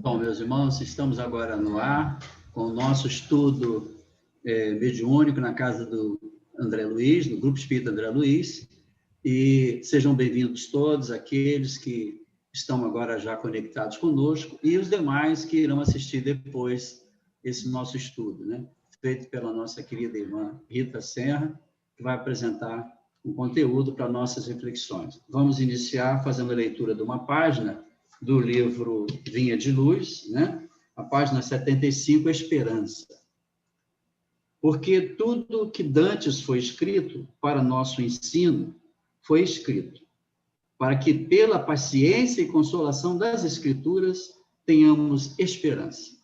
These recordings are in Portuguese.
Bom, meus irmãos, estamos agora no ar com o nosso estudo mediúnico na casa do André Luiz, do Grupo Espírita André Luiz, e sejam bem-vindos todos aqueles que estão agora já conectados conosco e os demais que irão assistir depois esse nosso estudo, né? Feito pela nossa querida irmã Rita Serra, que vai apresentar um conteúdo para nossas reflexões. Vamos iniciar fazendo a leitura de uma página do livro Vinha de Luz, né? A página 75, Esperança. Porque tudo que dantes foi escrito para nosso ensino, foi escrito, para que pela paciência e consolação das Escrituras tenhamos esperança.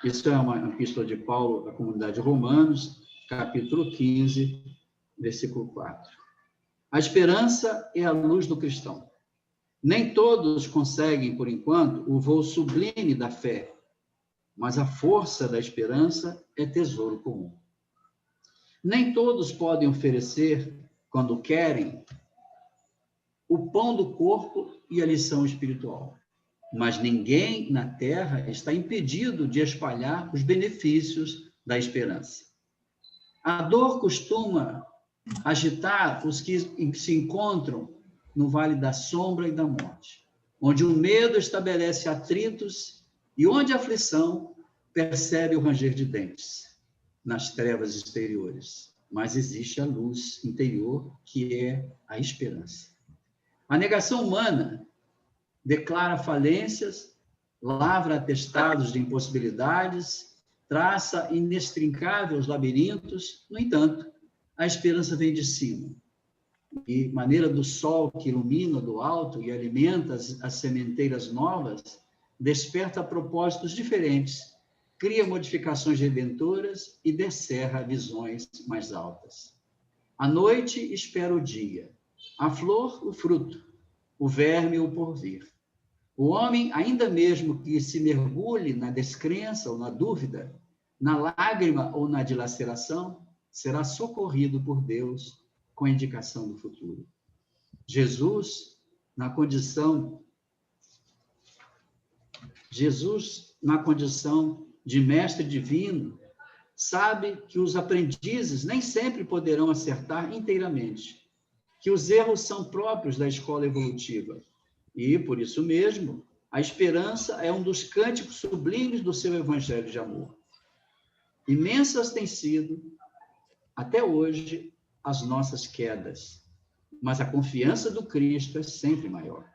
Isso é uma epístola de Paulo à comunidade de Romanos, capítulo 15, versículo 4. A esperança é a luz do cristão. Nem todos conseguem, por enquanto, o voo sublime da fé, mas a força da esperança é tesouro comum. Nem todos podem oferecer, quando querem, o pão do corpo e a lição espiritual, mas ninguém na terra está impedido de espalhar os benefícios da esperança. A dor costuma agitar os que se encontram no vale da sombra e da morte, onde o medo estabelece atritos e onde a aflição percebe o ranger de dentes nas trevas exteriores. Mas existe a luz interior, que é a esperança. A negação humana declara falências, lavra atestados de impossibilidades, traça inextricáveis labirintos. No entanto, a esperança vem de cima. E maneira do sol que ilumina do alto e alimenta as sementeiras novas, desperta propósitos diferentes, cria modificações redentoras e descerra visões mais altas. A noite espera o dia, a flor o fruto, o verme o porvir. O homem, ainda mesmo que se mergulhe na descrença ou na dúvida, na lágrima ou na dilaceração, será socorrido por Deus com a indicação do futuro. Jesus, na condição de mestre divino, sabe que os aprendizes nem sempre poderão acertar inteiramente, que os erros são próprios da escola evolutiva. E, por isso mesmo, a esperança é um dos cânticos sublimes do seu evangelho de amor. Imensas têm sido, até hoje, as nossas quedas, mas a confiança do Cristo é sempre maior.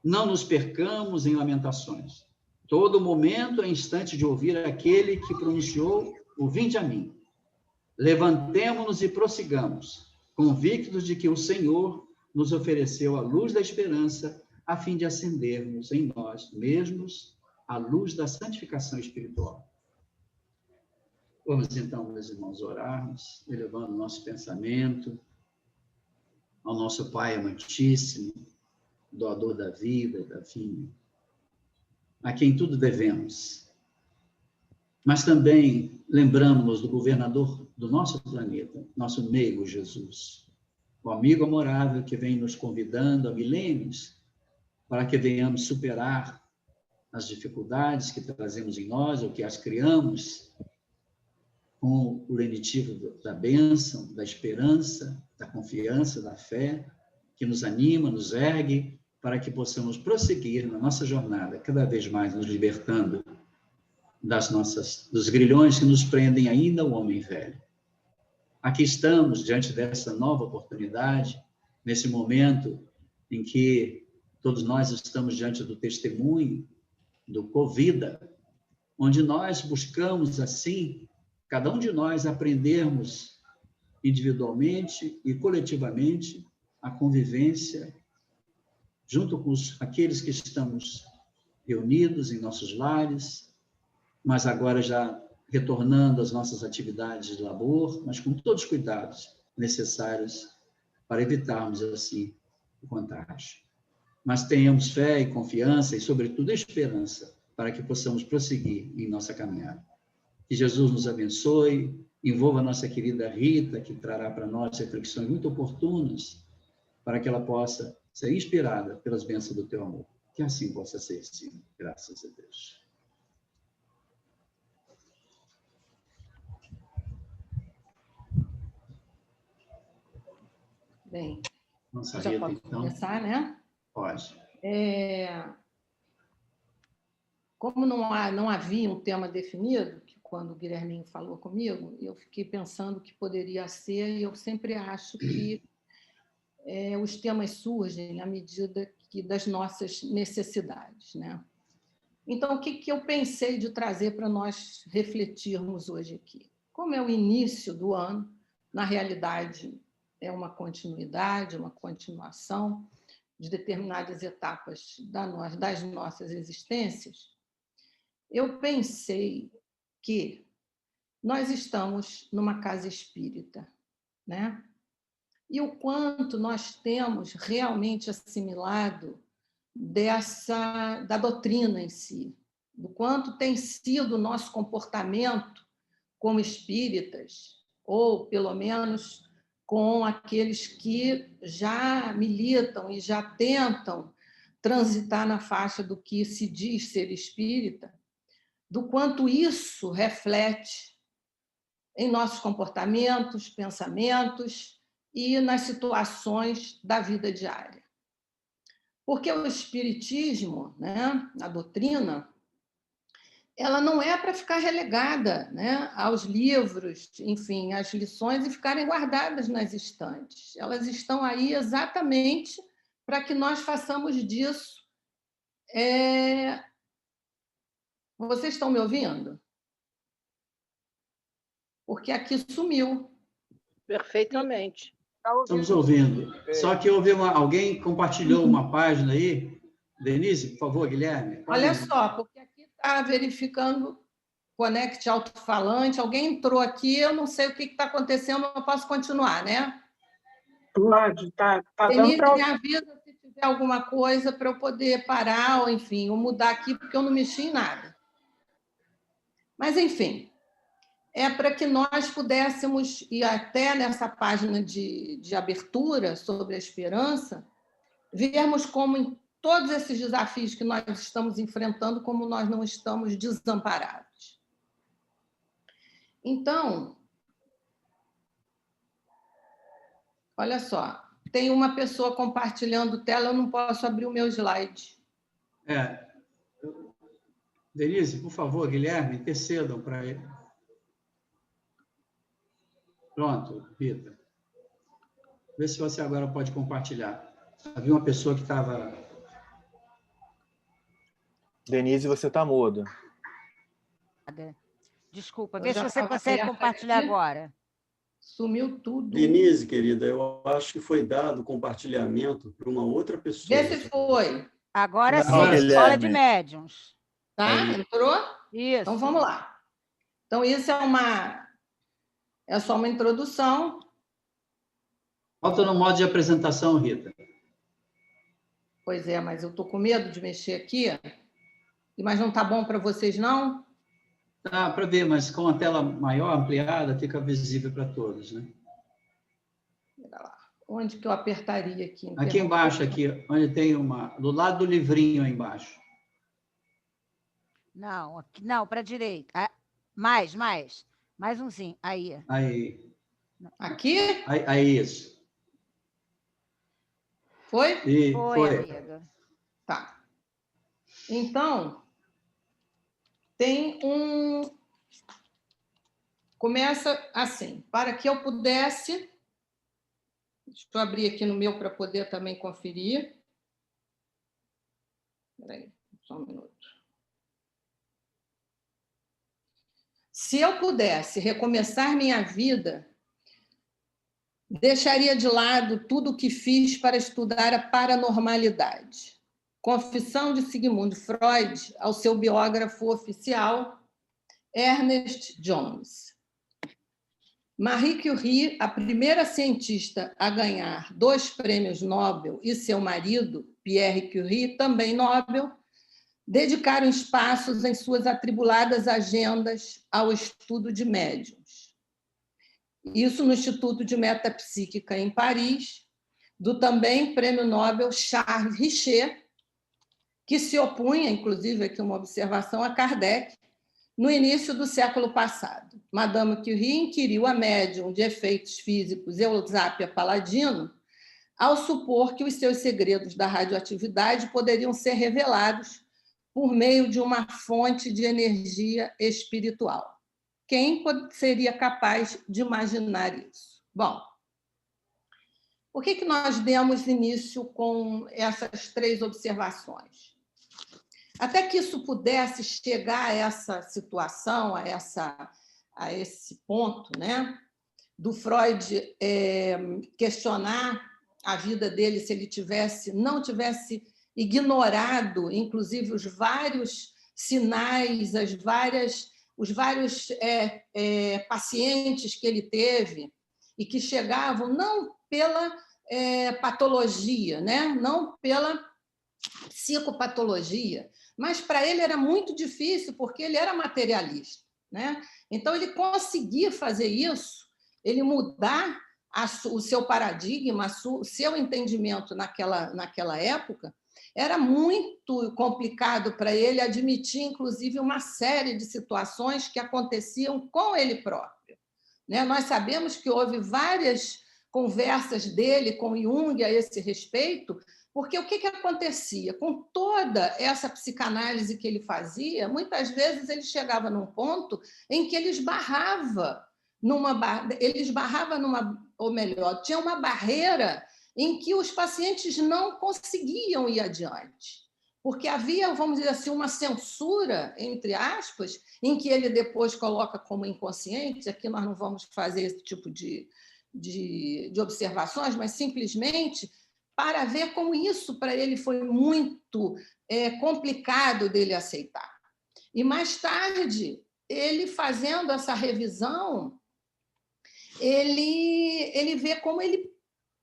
Não nos percamos em lamentações. Todo momento é instante de ouvir aquele que pronunciou o vinde a mim. Levantemo-nos e prossigamos, convictos de que o Senhor nos ofereceu a luz da esperança, a fim de acendermos em nós mesmos a luz da santificação espiritual. Vamos então, meus irmãos, orarmos, elevando o nosso pensamento ao nosso Pai amantíssimo, doador da vida e da vinha, a quem tudo devemos. Mas também lembramos-nos do governador do nosso planeta, nosso meigo Jesus, o amigo amorável que vem nos convidando há milênios para que venhamos superar as dificuldades que trazemos em nós ou que as criamos com o lenitivo da bênção, da esperança, da confiança, da fé, que nos anima, nos ergue, para que possamos prosseguir na nossa jornada, cada vez mais nos libertando dos grilhões que nos prendem ainda o homem velho. Aqui estamos, diante dessa nova oportunidade, nesse momento em que todos nós estamos diante do testemunho do Covida, onde nós buscamos, assim, cada um de nós aprendermos individualmente e coletivamente a convivência junto com aqueles que estamos reunidos em nossos lares, mas agora já retornando às nossas atividades de labor, mas com todos os cuidados necessários para evitarmos, assim, o contágio. Mas tenhamos fé e confiança e, sobretudo, esperança para que possamos prosseguir em nossa caminhada. Que Jesus nos abençoe, envolva a nossa querida Rita, que trará para nós reflexões muito oportunas, para que ela possa ser inspirada pelas bênçãos do teu amor. Que assim possa ser, sim. Graças a Deus. Bem, Nossa, já Rita, posso então, começar, né? pode. Como não havia um tema definido, que quando o Guilherminho falou comigo, eu fiquei pensando que poderia ser, e eu sempre acho que os temas surgem à medida das nossas necessidades, né? Então, o que eu pensei de trazer para nós refletirmos hoje aqui? Como é o início do ano, na realidade, é uma continuidade, uma continuação de determinadas etapas das nossas existências, eu pensei que nós estamos numa casa espírita, né? E o quanto nós temos realmente assimilado da doutrina em si, do quanto tem sido o nosso comportamento como espíritas, ou pelo menos com aqueles que já militam e já tentam transitar na faixa do que se diz ser espírita, do quanto isso reflete em nossos comportamentos, pensamentos e nas situações da vida diária. Porque o espiritismo, né, a doutrina, ela não é para ficar relegada, né, aos livros, enfim, às lições e ficarem guardadas nas estantes. Elas estão aí exatamente para que nós façamos disso. Vocês estão me ouvindo? Porque aqui sumiu. Perfeitamente. Estamos ouvindo. Só que alguém compartilhou uma página aí. Denise, por favor, Guilherme. Olha só, porque aqui está verificando Conect alto-falante. Alguém entrou aqui, eu não sei o que está acontecendo, eu posso continuar, né? Pode, tá dando Denise, para me avisa se tiver alguma coisa para eu poder parar, ou enfim, ou mudar aqui, porque eu não mexi em nada. Mas, enfim, é para que nós pudéssemos ir até nessa página de abertura sobre a esperança, vermos como em todos esses desafios que nós estamos enfrentando, como nós não estamos desamparados. Então, olha só, tem uma pessoa compartilhando tela, eu não posso abrir o meu slide. Denise, por favor, Guilherme, intercedam para ele. Pronto, Rita. Vê se você agora pode compartilhar. Havia uma pessoa que estava... Denise, você está muda. Desculpa, vê se você consegue compartilhar aqui agora. Sumiu tudo. Denise, querida, eu acho que foi dado o compartilhamento para uma outra pessoa. Vê se foi. Agora sim, Guilherme. Escola de Médiuns. Tá? Entrou? Isso. Então, vamos lá. Então, isso é só uma introdução. Volta no modo de apresentação, Rita. Pois é, mas eu estou com medo de mexer aqui. Mas não está bom para vocês, não? Dá para ver, mas com a tela maior, ampliada, fica visível para todos, né? Onde que eu apertaria aqui? Aqui embaixo, aqui, onde tem do lado do livrinho aí embaixo. Não, para a direita. Mais umzinho. Aí. Aqui? Aí, isso. Foi? Foi, amiga. Tá. Então, tem começa assim, para que eu pudesse... Deixa eu abrir aqui no meu para poder também conferir. Espera aí, só um minuto. Se eu pudesse recomeçar minha vida, deixaria de lado tudo o que fiz para estudar a paranormalidade. Confissão de Sigmund Freud ao seu biógrafo oficial, Ernest Jones. Marie Curie, a primeira cientista a ganhar 2 prêmios Nobel, e seu marido, Pierre Curie, também Nobel, dedicaram espaços em suas atribuladas agendas ao estudo de médiuns. Isso no Instituto de Metapsíquica, em Paris, do também prêmio Nobel Charles Richer, que se opunha, inclusive, aqui uma observação, a Kardec, no início do século passado. Madame Curie inquiriu a médium de efeitos físicos Eusápia Paladino ao supor que os seus segredos da radioatividade poderiam ser revelados por meio de uma fonte de energia espiritual. Quem seria capaz de imaginar isso? Bom, por que nós demos início com essas 3 observações? Até que isso pudesse chegar a essa situação, a esse ponto, né, do Freud questionar a vida dele se ele não tivesse ignorado, inclusive, os vários sinais, os vários pacientes que ele teve e que chegavam não pela patologia, né? Não pela psicopatologia, mas para ele era muito difícil, porque ele era materialista, né? Então, ele conseguia fazer isso, ele mudar o seu paradigma, o seu entendimento naquela época, era muito complicado para ele admitir, inclusive, uma série de situações que aconteciam com ele próprio, né? Nós sabemos que houve várias conversas dele com Jung a esse respeito, porque o que acontecia? Com toda essa psicanálise que ele fazia, muitas vezes ele chegava num ponto em que ele esbarrava ou melhor, tinha uma barreira em que os pacientes não conseguiam ir adiante, porque havia, vamos dizer assim, uma censura, entre aspas, em que ele depois coloca como inconsciente. Aqui nós não vamos fazer esse tipo de observações, mas simplesmente para ver como isso para ele foi muito complicado dele aceitar. E mais tarde, ele fazendo essa revisão, ele vê como ele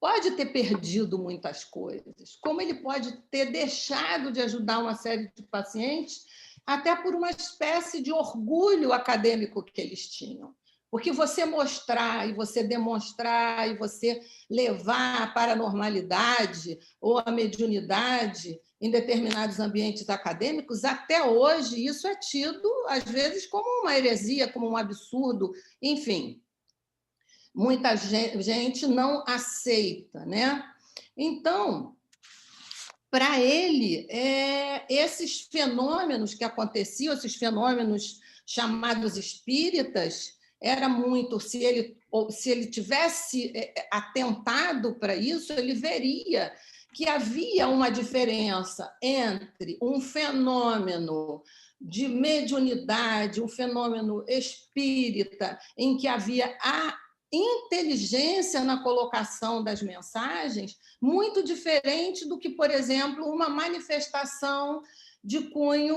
pode ter perdido muitas coisas, como ele pode ter deixado de ajudar uma série de pacientes, até por uma espécie de orgulho acadêmico que eles tinham. Porque você mostrar e você demonstrar e você levar para a normalidade ou a mediunidade em determinados ambientes acadêmicos, até hoje isso é tido, às vezes, como uma heresia, como um absurdo, enfim. Muita gente não aceita, né? Então, para ele, esses fenômenos que aconteciam, esses fenômenos chamados espíritas, era muito... Se ele tivesse atentado para isso, ele veria que havia uma diferença entre um fenômeno de mediunidade, um fenômeno espírita, em que havia a inteligência na colocação das mensagens, muito diferente do que, por exemplo, uma manifestação de cunho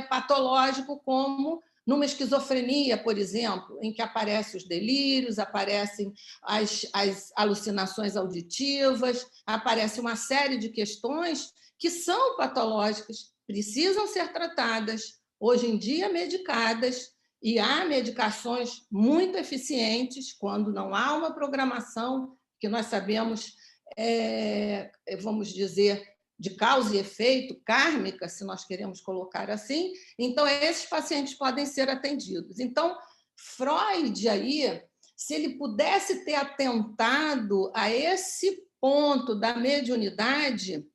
patológico, como numa esquizofrenia, por exemplo, em que aparecem os delírios, aparecem as alucinações auditivas, aparece uma série de questões que são patológicas, precisam ser tratadas, hoje em dia medicadas, e há medicações muito eficientes quando não há uma programação, que nós sabemos, vamos dizer, de causa e efeito, kármica, se nós queremos colocar assim. Então, esses pacientes podem ser atendidos. Então, Freud, aí, se ele pudesse ter atentado a esse ponto da mediunidade,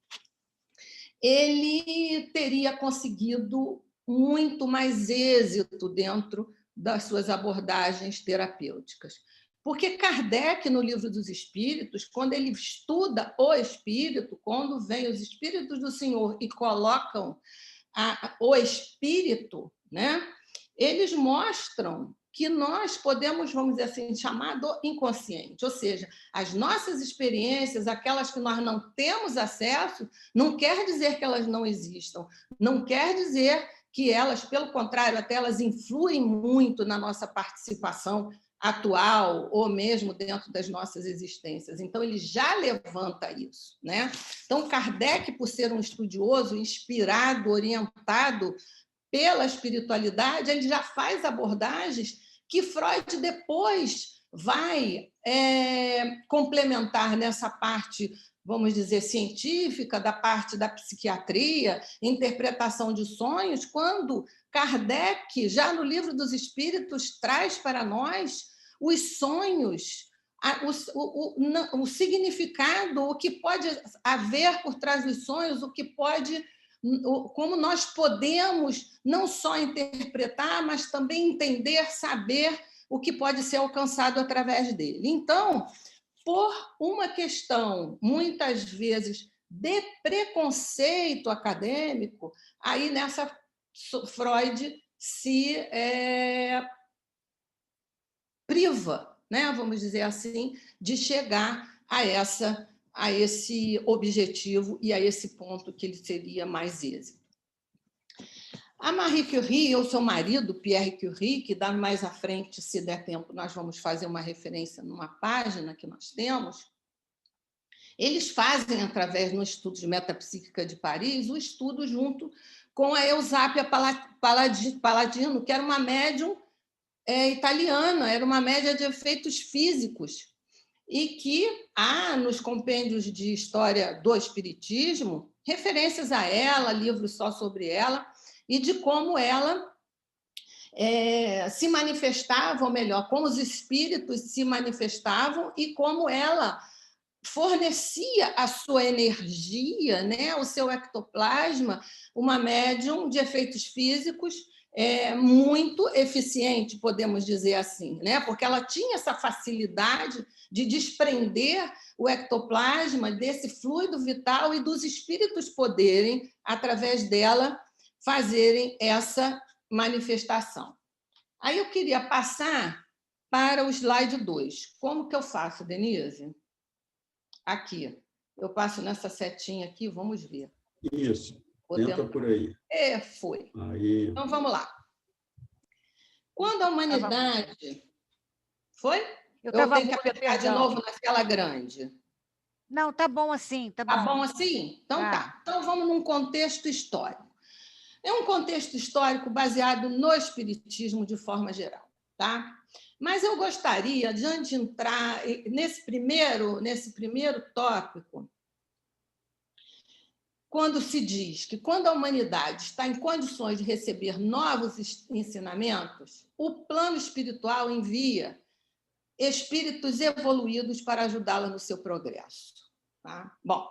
ele teria conseguido muito mais êxito dentro das suas abordagens terapêuticas. Porque Kardec, no Livro dos Espíritos, quando ele estuda o espírito, quando vem os espíritos do Senhor e colocam o espírito, né, eles mostram que nós podemos, vamos dizer assim, chamar do inconsciente, ou seja, as nossas experiências, aquelas que nós não temos acesso, não quer dizer que elas não existam, não quer dizer que elas, pelo contrário, até elas influem muito na nossa participação atual ou mesmo dentro das nossas existências. Então, ele já levanta isso, né? Então, Kardec, por ser um estudioso, inspirado, orientado pela espiritualidade, ele já faz abordagens que Freud depois vai complementar nessa parte, vamos dizer, científica, da parte da psiquiatria, interpretação de sonhos, quando Kardec, já no Livro dos Espíritos, traz para nós os sonhos o significado, o que pode haver por trás dos sonhos, como nós podemos não só interpretar, mas também entender, saber o que pode ser alcançado através dele. Então, por uma questão, muitas vezes, de preconceito acadêmico, aí nessa Freud se priva, né, vamos dizer assim, de chegar a esse objetivo e a esse ponto que ele seria mais êxito. A Marie Curie, ou seu marido, Pierre Curie, que dá mais à frente, se der tempo, nós vamos fazer uma referência numa página que nós temos, eles fazem, através do Instituto de Metapsíquica de Paris, o estudo junto com a Eusápia Paladino, que era uma médium italiana, era uma média de efeitos físicos, e que há, nos compêndios de história do Espiritismo, referências a ela, livros só sobre ela, e de como ela se manifestava, ou melhor, como os espíritos se manifestavam e como ela fornecia a sua energia, né, o seu ectoplasma, uma médium de efeitos físicos muito eficiente, podemos dizer assim, né, porque ela tinha essa facilidade de desprender o ectoplasma desse fluido vital e dos espíritos poderem, através dela, fazerem essa manifestação. Aí eu queria passar para o slide 2. Como que eu faço, Denise? Aqui. Eu passo nessa setinha aqui, vamos ver. Isso. Tenta por aí. Foi. Aí. Então, vamos lá. Quando a humanidade... Foi? Eu tenho que apertar de novo na tela grande. Não, tá bom assim. Tá bom assim? Então tá. Então vamos num contexto histórico. É um contexto histórico baseado no espiritismo de forma geral, tá? Mas eu gostaria de, antes de entrar nesse primeiro tópico, quando se diz que quando a humanidade está em condições de receber novos ensinamentos, o plano espiritual envia espíritos evoluídos para ajudá-la no seu progresso. Tá? Bom,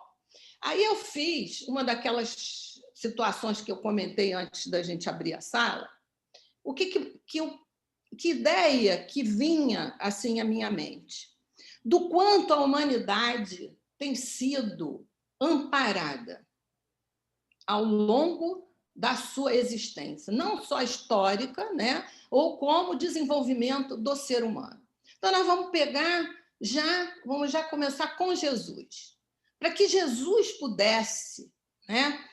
aí eu fiz uma daquelas situações que eu comentei antes da gente abrir a sala. Que ideia que vinha assim à minha mente? Do quanto a humanidade tem sido amparada ao longo da sua existência, não só histórica, né, ou como desenvolvimento do ser humano. Então, nós vamos vamos já começar com Jesus. Para que Jesus pudesse, né,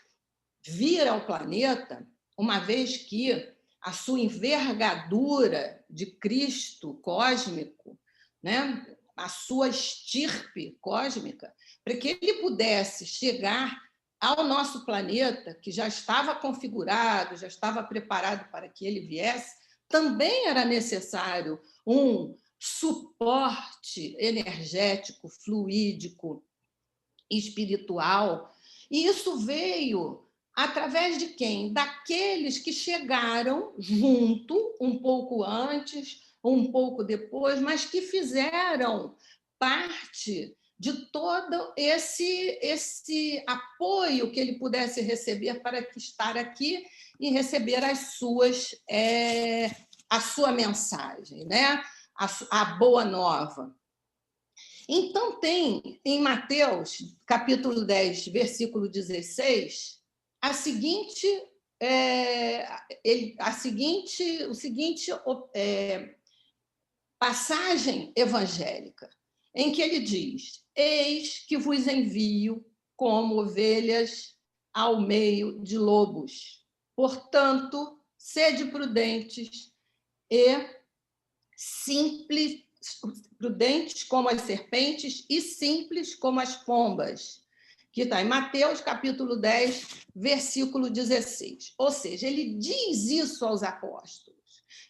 vir ao planeta, uma vez que a sua envergadura de Cristo cósmico, né, a sua estirpe cósmica, para que ele pudesse chegar ao nosso planeta, que já estava configurado, já estava preparado para que ele viesse, também era necessário um suporte energético, fluídico, espiritual. E isso veio através de quem? Daqueles que chegaram junto, um pouco antes, um pouco depois, mas que fizeram parte de todo esse apoio que ele pudesse receber para estar aqui e receber a sua mensagem, né? A boa nova. Então, tem em Mateus, capítulo 10, versículo 16, o seguinte passagem evangélica, em que ele diz: eis que vos envio como ovelhas ao meio de lobos. Portanto, sede prudentes e simples, prudentes como as serpentes e simples como as pombas, que está em Mateus, capítulo 10, versículo 16. Ou seja, ele diz isso aos apóstolos,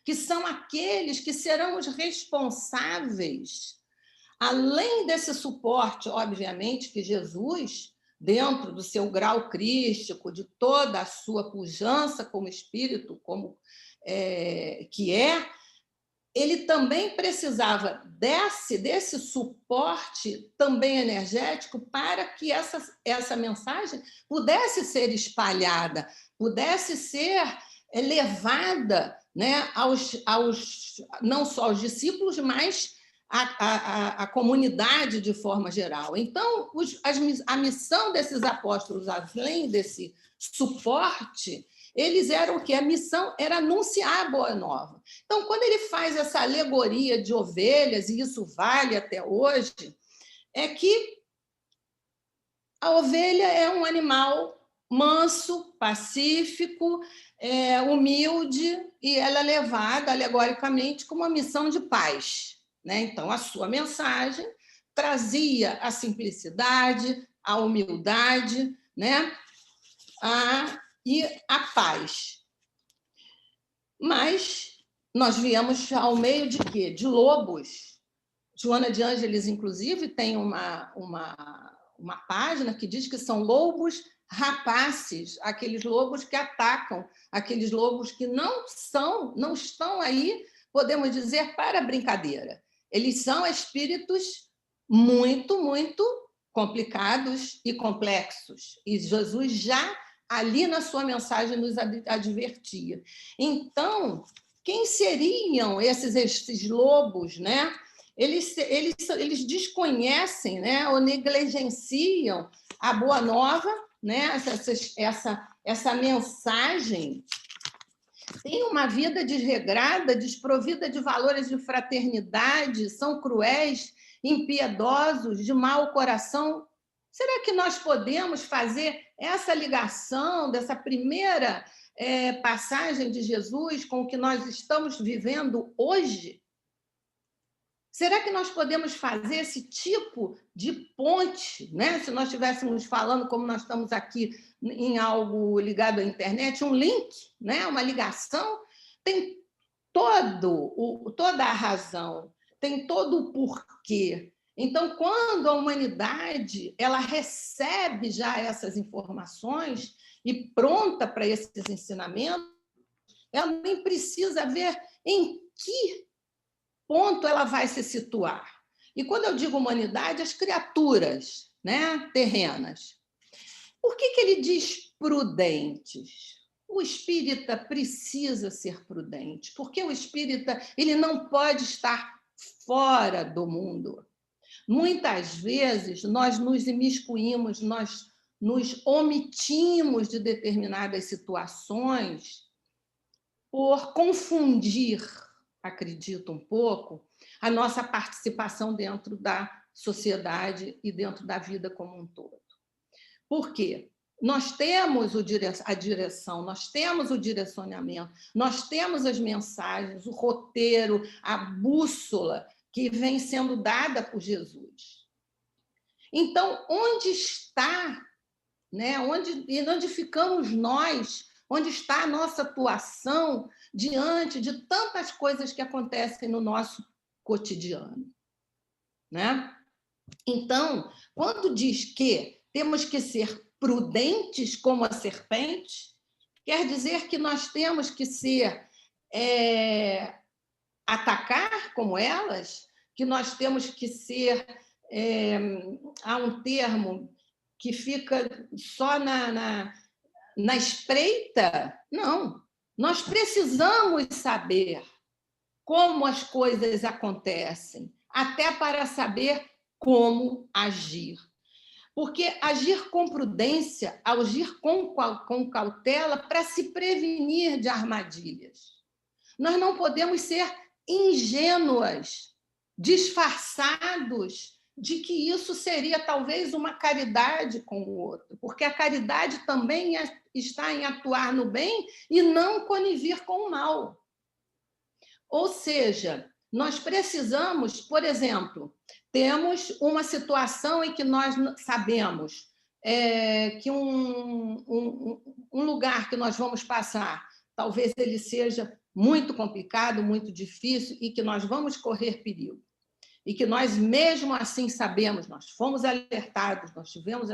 que são aqueles que serão os responsáveis, além desse suporte, obviamente, que Jesus, dentro do seu grau crístico, de toda a sua pujança como espírito, que ele também precisava desse suporte também energético para que essa mensagem pudesse ser espalhada, pudesse ser levada, né, não só aos discípulos, mas à comunidade de forma geral. Então, a missão desses apóstolos, além desse suporte, eles eram o quê? A missão era anunciar a Boa Nova. Então, quando ele faz essa alegoria de ovelhas, e isso vale até hoje, é que a ovelha é um animal manso, pacífico, humilde, e ela é levada alegoricamente com uma missão de paz, né? Então, a sua mensagem trazia a simplicidade, a humildade, né? E a paz. Mas nós viemos ao meio de quê? De lobos. Joana de Ângeles, inclusive, tem uma página que diz que são lobos rapaces, aqueles lobos que atacam, aqueles lobos que não estão aí, podemos dizer, para brincadeira. Eles são espíritos muito, muito complicados e complexos. E Jesus já ali na sua mensagem nos advertia. Então, quem seriam esses lobos, né? Eles desconhecem, né, ou negligenciam a Boa Nova, né, essa mensagem. Tem uma vida desregrada, desprovida de valores de fraternidade, são cruéis, impiedosos, de mau coração. Será que nós podemos fazer essa ligação dessa primeira passagem de Jesus com o que nós estamos vivendo hoje? Será que nós podemos fazer esse tipo de ponte, né? Se nós estivéssemos falando, como nós estamos aqui, em algo ligado à internet, um link, né? Uma ligação? Tem toda a razão, tem todo o porquê. Então, quando a humanidade ela recebe já essas informações e pronta para esses ensinamentos, ela nem precisa ver em que ponto ela vai se situar. E quando eu digo humanidade, as criaturas, né, terrenas. Por que ele diz prudentes? O espírita precisa ser prudente, porque o espírita ele não pode estar fora do mundo. Muitas vezes nós nos imiscuímos, nós nos omitimos de determinadas situações por confundir, acredito um pouco, a nossa participação dentro da sociedade e dentro da vida como um todo. Por quê? Nós temos a direção, nós temos o direcionamento, nós temos as mensagens, o roteiro, a bússola que vem sendo dada por Jesus. Então, onde está, né? Onde ficamos nós? Onde está a nossa atuação diante de tantas coisas que acontecem no nosso cotidiano, né? Então, quando diz que temos que ser prudentes como a serpente, quer dizer que nós temos que ser atacar como elas, que nós temos que ser há um termo que fica só na espreita. Não, nós precisamos saber como as coisas acontecem, até para saber como agir. Porque agir com prudência, agir com cautela para se prevenir de armadilhas. Nós não podemos ser ingênuas, disfarçados de que isso seria talvez uma caridade com o outro, porque a caridade também está em atuar no bem e não conivir com o mal. Ou seja, nós precisamos, por exemplo, temos uma situação em que nós sabemos que um lugar que nós vamos passar, talvez ele seja muito complicado, muito difícil e que nós vamos correr perigo. E que nós, mesmo assim, sabemos, nós fomos alertados, nós tivemos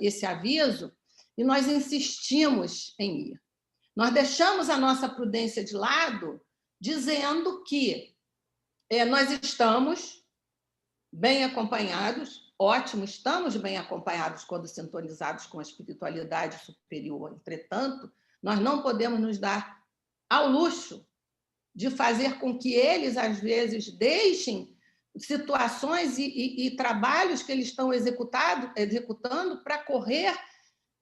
esse aviso e nós insistimos em ir. Nós deixamos a nossa prudência de lado dizendo que nós estamos bem acompanhados, ótimo, estamos bem acompanhados quando sintonizados com a espiritualidade superior. Entretanto, nós não podemos nos dar ao luxo de fazer com que eles, às vezes, deixem situações e trabalhos que eles estão executando para correr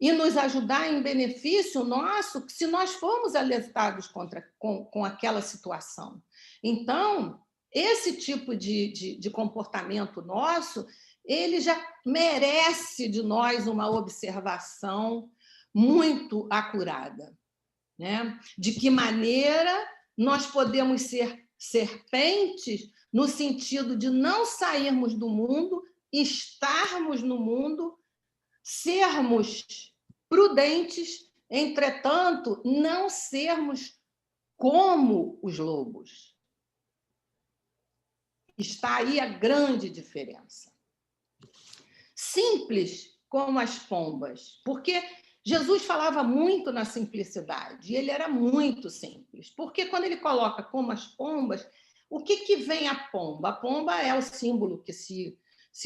e nos ajudar em benefício nosso, se nós formos alertados com aquela situação. Então, esse tipo de comportamento nosso, ele já merece de nós uma observação muito acurada, né? De que maneira nós podemos ser serpentes no sentido de não sairmos do mundo, estarmos no mundo, sermos prudentes, entretanto, não sermos como os lobos. Está aí a grande diferença. Simples como as pombas, porque Jesus falava muito na simplicidade, e ele era muito simples, porque quando ele coloca como as pombas, o que vem a pomba? A pomba é o símbolo que se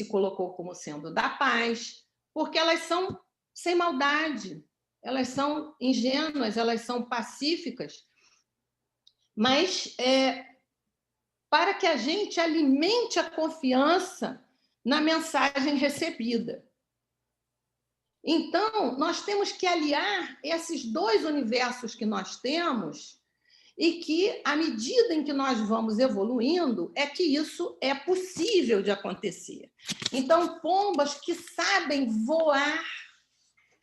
colocou como sendo da paz, porque elas são sem maldade, elas são ingênuas, elas são pacíficas, mas para que a gente alimente a confiança na mensagem recebida. Então, nós temos que aliar esses dois universos que nós temos e que, à medida em que nós vamos evoluindo, é que isso é possível de acontecer. Então, pombas que sabem voar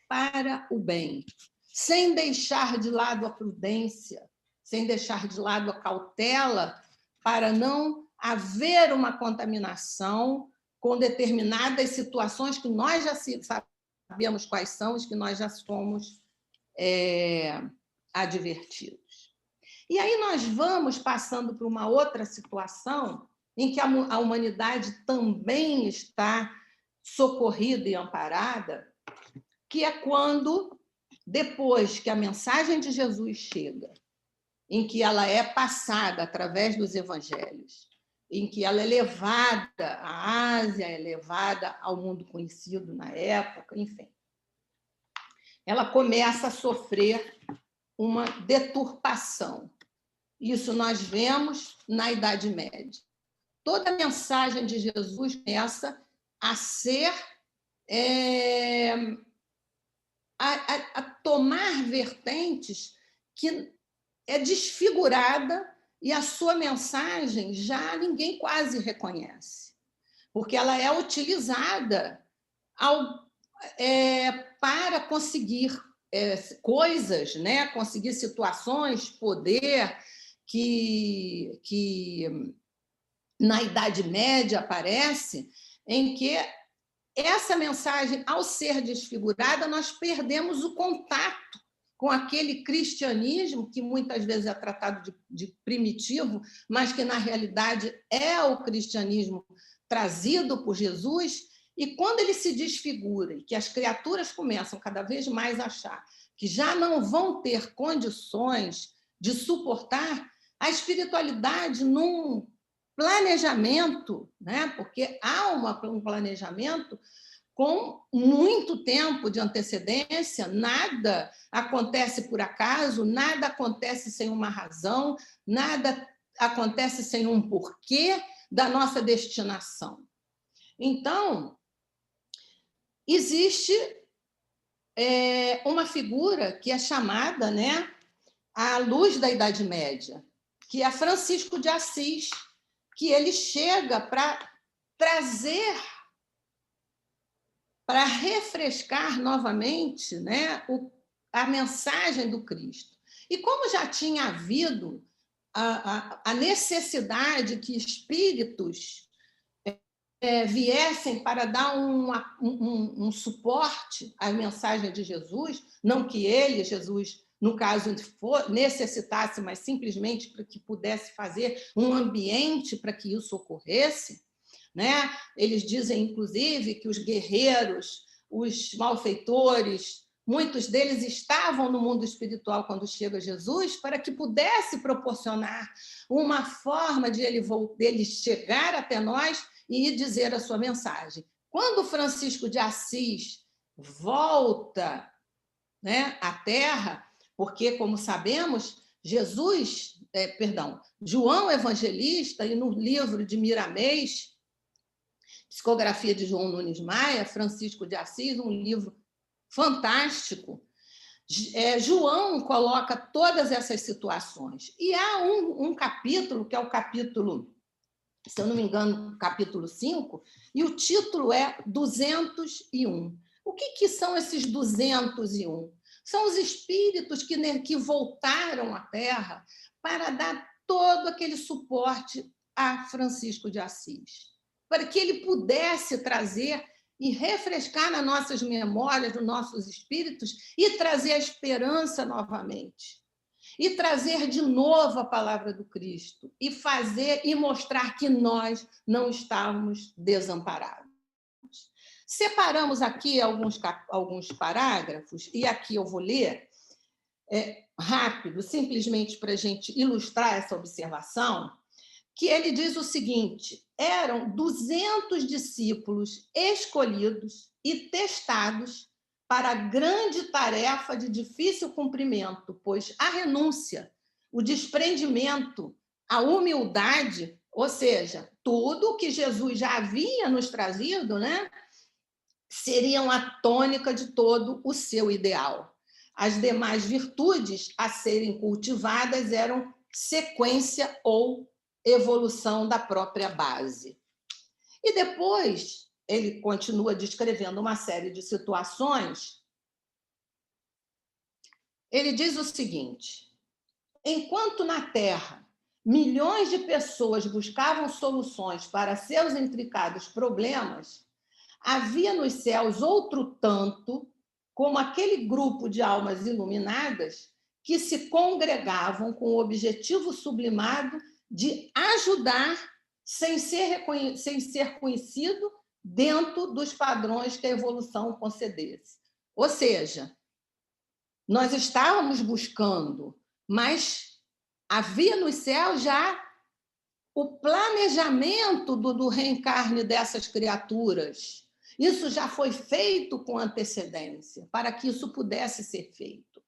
para o bem, sem deixar de lado a prudência, sem deixar de lado a cautela, para não haver uma contaminação com determinadas situações que nós já sabemos quais são, os que nós já fomos advertidos. E aí nós vamos passando por uma outra situação em que a humanidade também está socorrida e amparada, que é quando, depois que a mensagem de Jesus chega, em que ela é passada através dos evangelhos, em que ela é levada à Ásia, é levada ao mundo conhecido na época, enfim. Ela começa a sofrer uma deturpação. Isso nós vemos na Idade Média. Toda a mensagem de Jesus começa a ser... a tomar vertentes que é desfigurada e a sua mensagem já ninguém quase reconhece, porque ela é utilizada para conseguir coisas, né? Conseguir situações, poder, que na Idade Média aparece, em que essa mensagem, ao ser desfigurada, nós perdemos o contato com aquele cristianismo que muitas vezes é tratado de primitivo, mas que, na realidade, é o cristianismo trazido por Jesus. E quando ele se desfigura e que as criaturas começam cada vez mais a achar que já não vão ter condições de suportar, a espiritualidade, num planejamento, né? Porque há um planejamento com muito tempo de antecedência, nada acontece por acaso, nada acontece sem uma razão, nada acontece sem um porquê da nossa destinação. Então, existe uma figura que é chamada, né, a luz da Idade Média, que é Francisco de Assis, que ele chega para trazer, para refrescar novamente, né, a mensagem do Cristo. E como já tinha havido a necessidade que espíritos viessem para dar um suporte à mensagem de Jesus, não que ele, Jesus, no caso, necessitasse, mas simplesmente para que pudesse fazer um ambiente para que isso ocorresse, né? Eles dizem, inclusive, que os guerreiros, os malfeitores, muitos deles estavam no mundo espiritual quando chega Jesus, para que pudesse proporcionar uma forma de ele chegar até nós e dizer a sua mensagem. Quando Francisco de Assis volta, né, à Terra, porque, como sabemos, João Evangelista, e no livro de Miramês, Psicografia de João Nunes Maia, Francisco de Assis, um livro fantástico, João coloca todas essas situações. E há um capítulo, que é o capítulo, se eu não me engano, capítulo 5, e o título é 201. O que são esses 201? São os espíritos que voltaram à Terra para dar todo aquele suporte a Francisco de Assis, para que ele pudesse trazer e refrescar nas nossas memórias, nos nossos espíritos, e trazer a esperança novamente. E trazer de novo a palavra do Cristo, e fazer e mostrar que nós não estávamos desamparados. Separamos aqui alguns parágrafos, e aqui eu vou ler rápido, simplesmente para a gente ilustrar essa observação, que ele diz o seguinte: eram 200 discípulos escolhidos e testados para a grande tarefa de difícil cumprimento, pois a renúncia, o desprendimento, a humildade, ou seja, tudo que Jesus já havia nos trazido, né, seriam a tônica de todo o seu ideal. As demais virtudes a serem cultivadas eram sequência ou evolução da própria base. E depois ele continua descrevendo uma série de situações. Ele diz o seguinte: enquanto na Terra milhões de pessoas buscavam soluções para seus intricados problemas, havia nos céus outro tanto, como aquele grupo de almas iluminadas que se congregavam com o objetivo sublimado de ajudar sem ser conhecido dentro dos padrões que a evolução concedesse. Ou seja, nós estávamos buscando, mas havia nos céus já o planejamento do reencarne dessas criaturas. Isso já foi feito com antecedência, para que isso pudesse ser feito.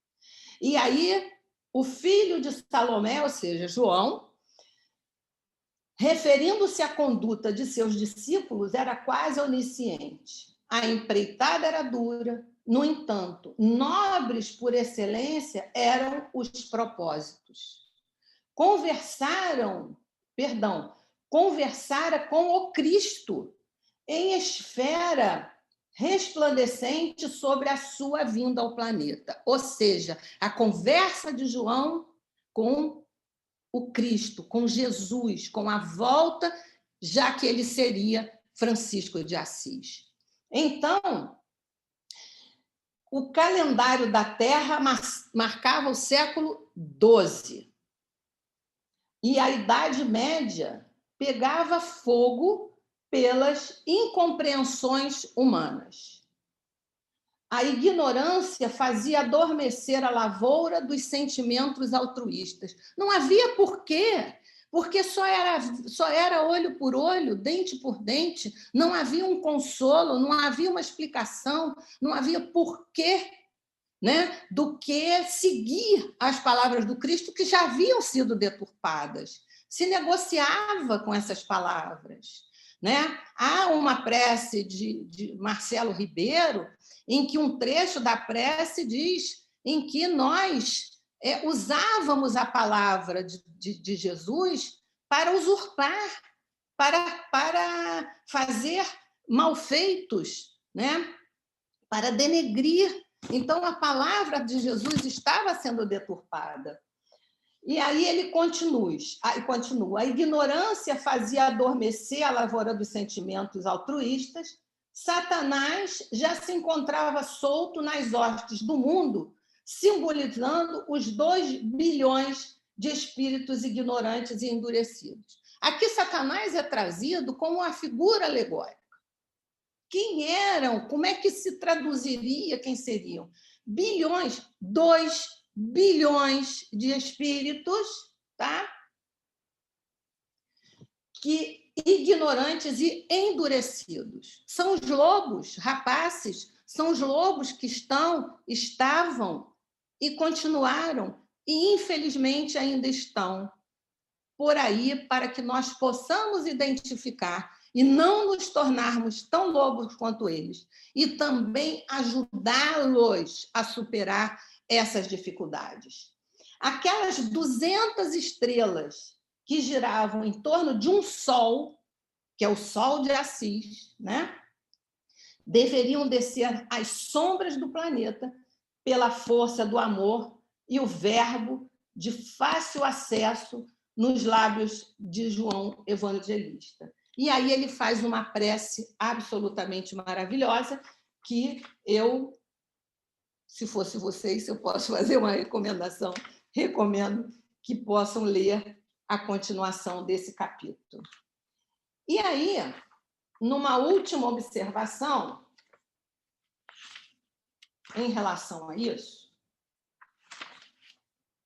E aí, o filho de Salomé, ou seja, João, referindo-se à conduta de seus discípulos, era quase onisciente. A empreitada era dura, no entanto, nobres por excelência eram os propósitos. Conversara com o Cristo em esfera resplandecente sobre a sua vinda ao planeta. Ou seja, a conversa de João com o Cristo, com Jesus, com a volta, já que ele seria Francisco de Assis. Então, o calendário da Terra marcava o século XII. E a Idade Média pegava fogo pelas incompreensões humanas. A ignorância fazia adormecer a lavoura dos sentimentos altruístas. Não havia porquê, porque só era olho por olho, dente por dente, não havia um consolo, não havia uma explicação, não havia porquê, né, do que seguir as palavras do Cristo que já haviam sido deturpadas. Se negociava com essas palavras. Né? Há uma prece de Marcelo Ribeiro, em que um trecho da prece diz em que nós usávamos a palavra de Jesus para usurpar, para fazer malfeitos, né? Para denegrir. Então, a palavra de Jesus estava sendo deturpada. E aí ele continua. A ignorância fazia adormecer a lavoura dos sentimentos altruístas. Satanás já se encontrava solto nas hostes do mundo, simbolizando os 2 bilhões de espíritos ignorantes e endurecidos. Aqui Satanás é trazido como uma figura alegórica. Quem eram? Como é que se traduziria quem seriam? bilhões, 2 bilhões de espíritos, tá? Que ignorantes e endurecidos. São os lobos rapaces, são os lobos que estavam e continuaram e, infelizmente, ainda estão por aí para que nós possamos identificar e não nos tornarmos tão lobos quanto eles e também ajudá-los a superar essas dificuldades. Aquelas 200 estrelas que giravam em torno de um sol, que é o Sol de Assis, né? Deveriam descer às sombras do planeta pela força do amor e o verbo de fácil acesso nos lábios de João Evangelista. E aí ele faz uma prece absolutamente maravilhosa que eu, se fosse vocês, se eu posso fazer uma recomendação, recomendo que possam ler a continuação desse capítulo. E aí, numa última observação em relação a isso,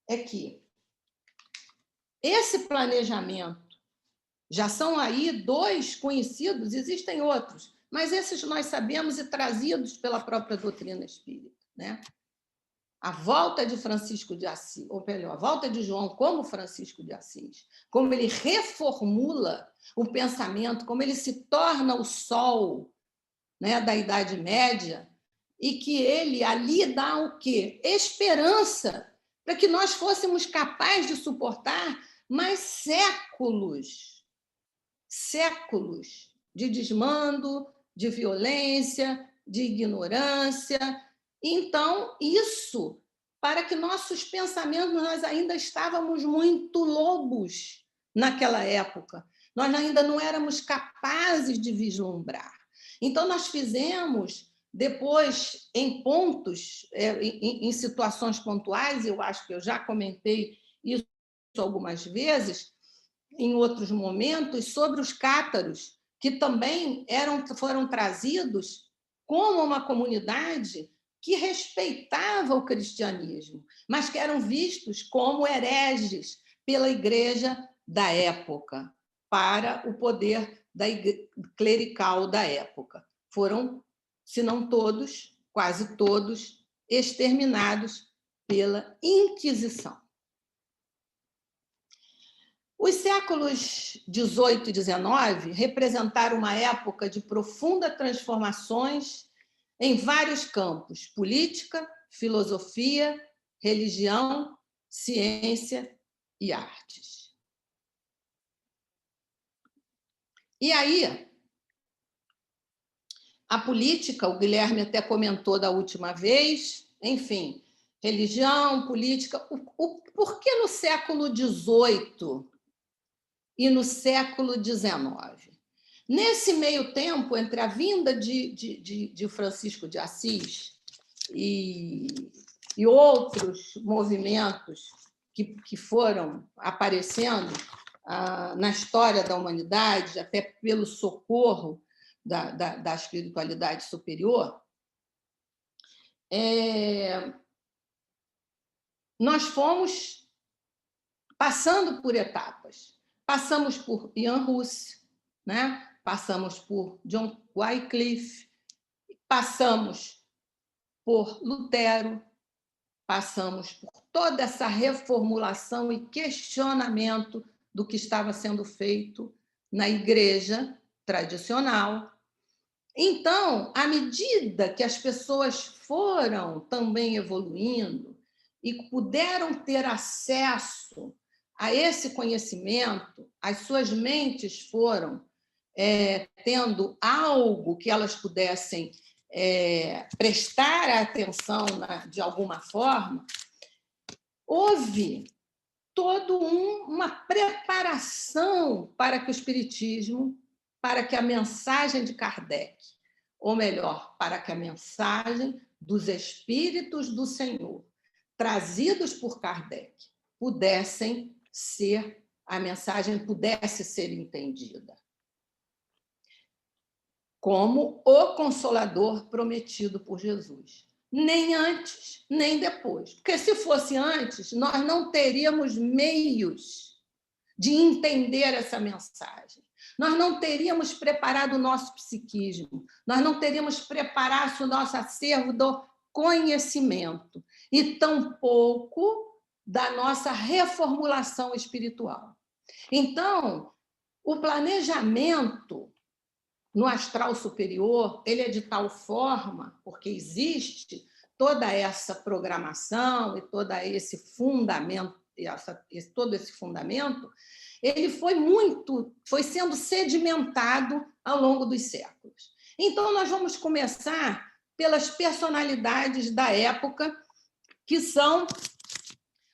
é que esse planejamento, já são aí 2 conhecidos, existem outros, mas esses nós sabemos e trazidos pela própria doutrina espírita, né? A volta de Francisco de Assis, ou melhor, a volta de João como Francisco de Assis, como ele reformula o pensamento, como ele se torna o sol, né, da Idade Média, e que ele ali dá o quê? Esperança para que nós fôssemos capazes de suportar mais séculos de desmando, de violência, de ignorância. Então, isso, para que nossos pensamentos, nós ainda estávamos muito lobos naquela época, nós ainda não éramos capazes de vislumbrar. Então, nós fizemos, depois, em pontos, em situações pontuais, eu acho que eu já comentei isso algumas vezes, em outros momentos, sobre os cátaros, que também foram trazidos como uma comunidade que respeitava o cristianismo, mas que eram vistos como hereges pela igreja da época, para o poder clerical da época. Foram, se não todos, quase todos, exterminados pela Inquisição. Os séculos XVIII e XIX representaram uma época de profundas transformações em vários campos: política, filosofia, religião, ciência e artes. E aí, a política, o Guilherme até comentou da última vez, enfim, religião, política. Por que no século XVIII e no século XIX? Nesse meio tempo, entre a vinda de Francisco de Assis e outros movimentos que foram aparecendo na história da humanidade, até pelo socorro da espiritualidade superior, nós fomos passando por etapas. Passamos por Ian Hus, né? Passamos por John Wycliffe, passamos por Lutero, passamos por toda essa reformulação e questionamento do que estava sendo feito na igreja tradicional. Então, à medida que as pessoas foram também evoluindo e puderam ter acesso a esse conhecimento, as suas mentes foram tendo algo que elas pudessem prestar atenção de alguma forma, houve toda uma preparação para que o Espiritismo, para que a mensagem de Kardec, ou melhor, para que a mensagem dos Espíritos do Senhor, trazidos por Kardec, a mensagem pudesse ser entendida como o Consolador prometido por Jesus. nem antes, nem depois. Porque se fosse antes, nós não teríamos meios de entender essa mensagem. Nós não teríamos preparado o nosso psiquismo, nós não teríamos preparado o nosso acervo do conhecimento e tampouco da nossa reformulação espiritual. Então, o planejamento no astral superior, ele é de tal forma, porque existe toda essa programação e todo esse fundamento, todo esse fundamento, ele foi sendo sedimentado ao longo dos séculos. Então, nós vamos começar pelas personalidades da época, que são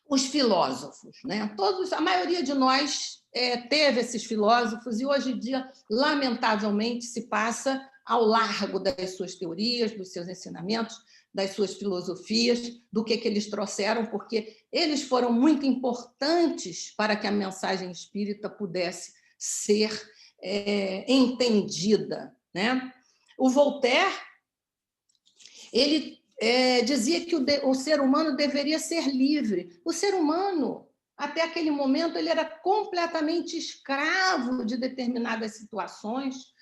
os filósofos, né? A maioria de nós teve esses filósofos e hoje em dia, lamentavelmente, se passa ao largo das suas teorias, dos seus ensinamentos, das suas filosofias, do que eles trouxeram, porque eles foram muito importantes para que a mensagem espírita pudesse ser entendida, né? O Voltaire, ele dizia que o ser humano deveria ser livre. O ser humano, até aquele momento, ele era completamente escravo de determinadas situações,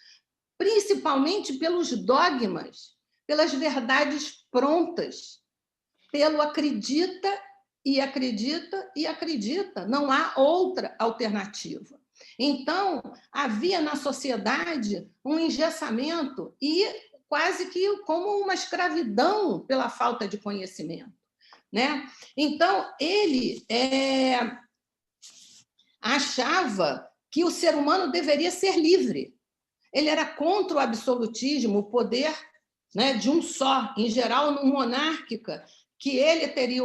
principalmente pelos dogmas, pelas verdades prontas, pelo acredita e acredita e acredita. Não há outra alternativa. Então, havia na sociedade um engessamento e quase que como uma escravidão pela falta de conhecimento, né? Então, ele achava que o ser humano deveria ser livre. Ele era contra o absolutismo, o poder, né, de um só, em geral, no monárquica, que ele teria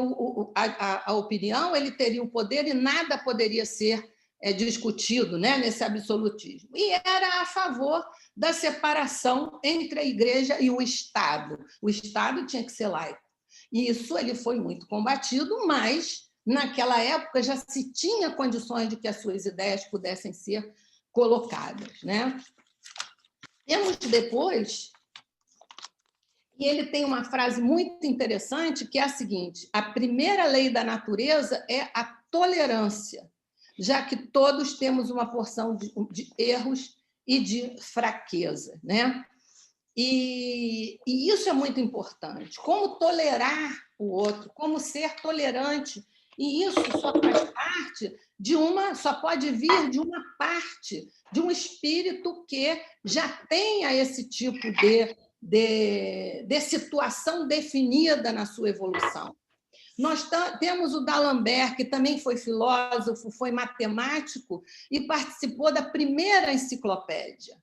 a opinião, ele teria o poder e nada poderia ser discutido, né, nesse absolutismo. E era a favor da separação entre a Igreja e o Estado. O Estado tinha que ser laico. E isso ele foi muito combatido, mas, naquela época, já se tinha condições de que as suas ideias pudessem ser colocadas, né? Temos depois, e ele tem uma frase muito interessante, que é a seguinte: a primeira lei da natureza é a tolerância, já que todos temos uma porção de erros e de fraqueza, né? E isso é muito importante. Como tolerar o outro, como ser tolerante. E isso só faz parte só pode vir de uma parte, de um espírito que já tenha esse tipo de situação definida na sua evolução. Nós temos o D'Alembert, que também foi filósofo, foi matemático e participou da primeira enciclopédia.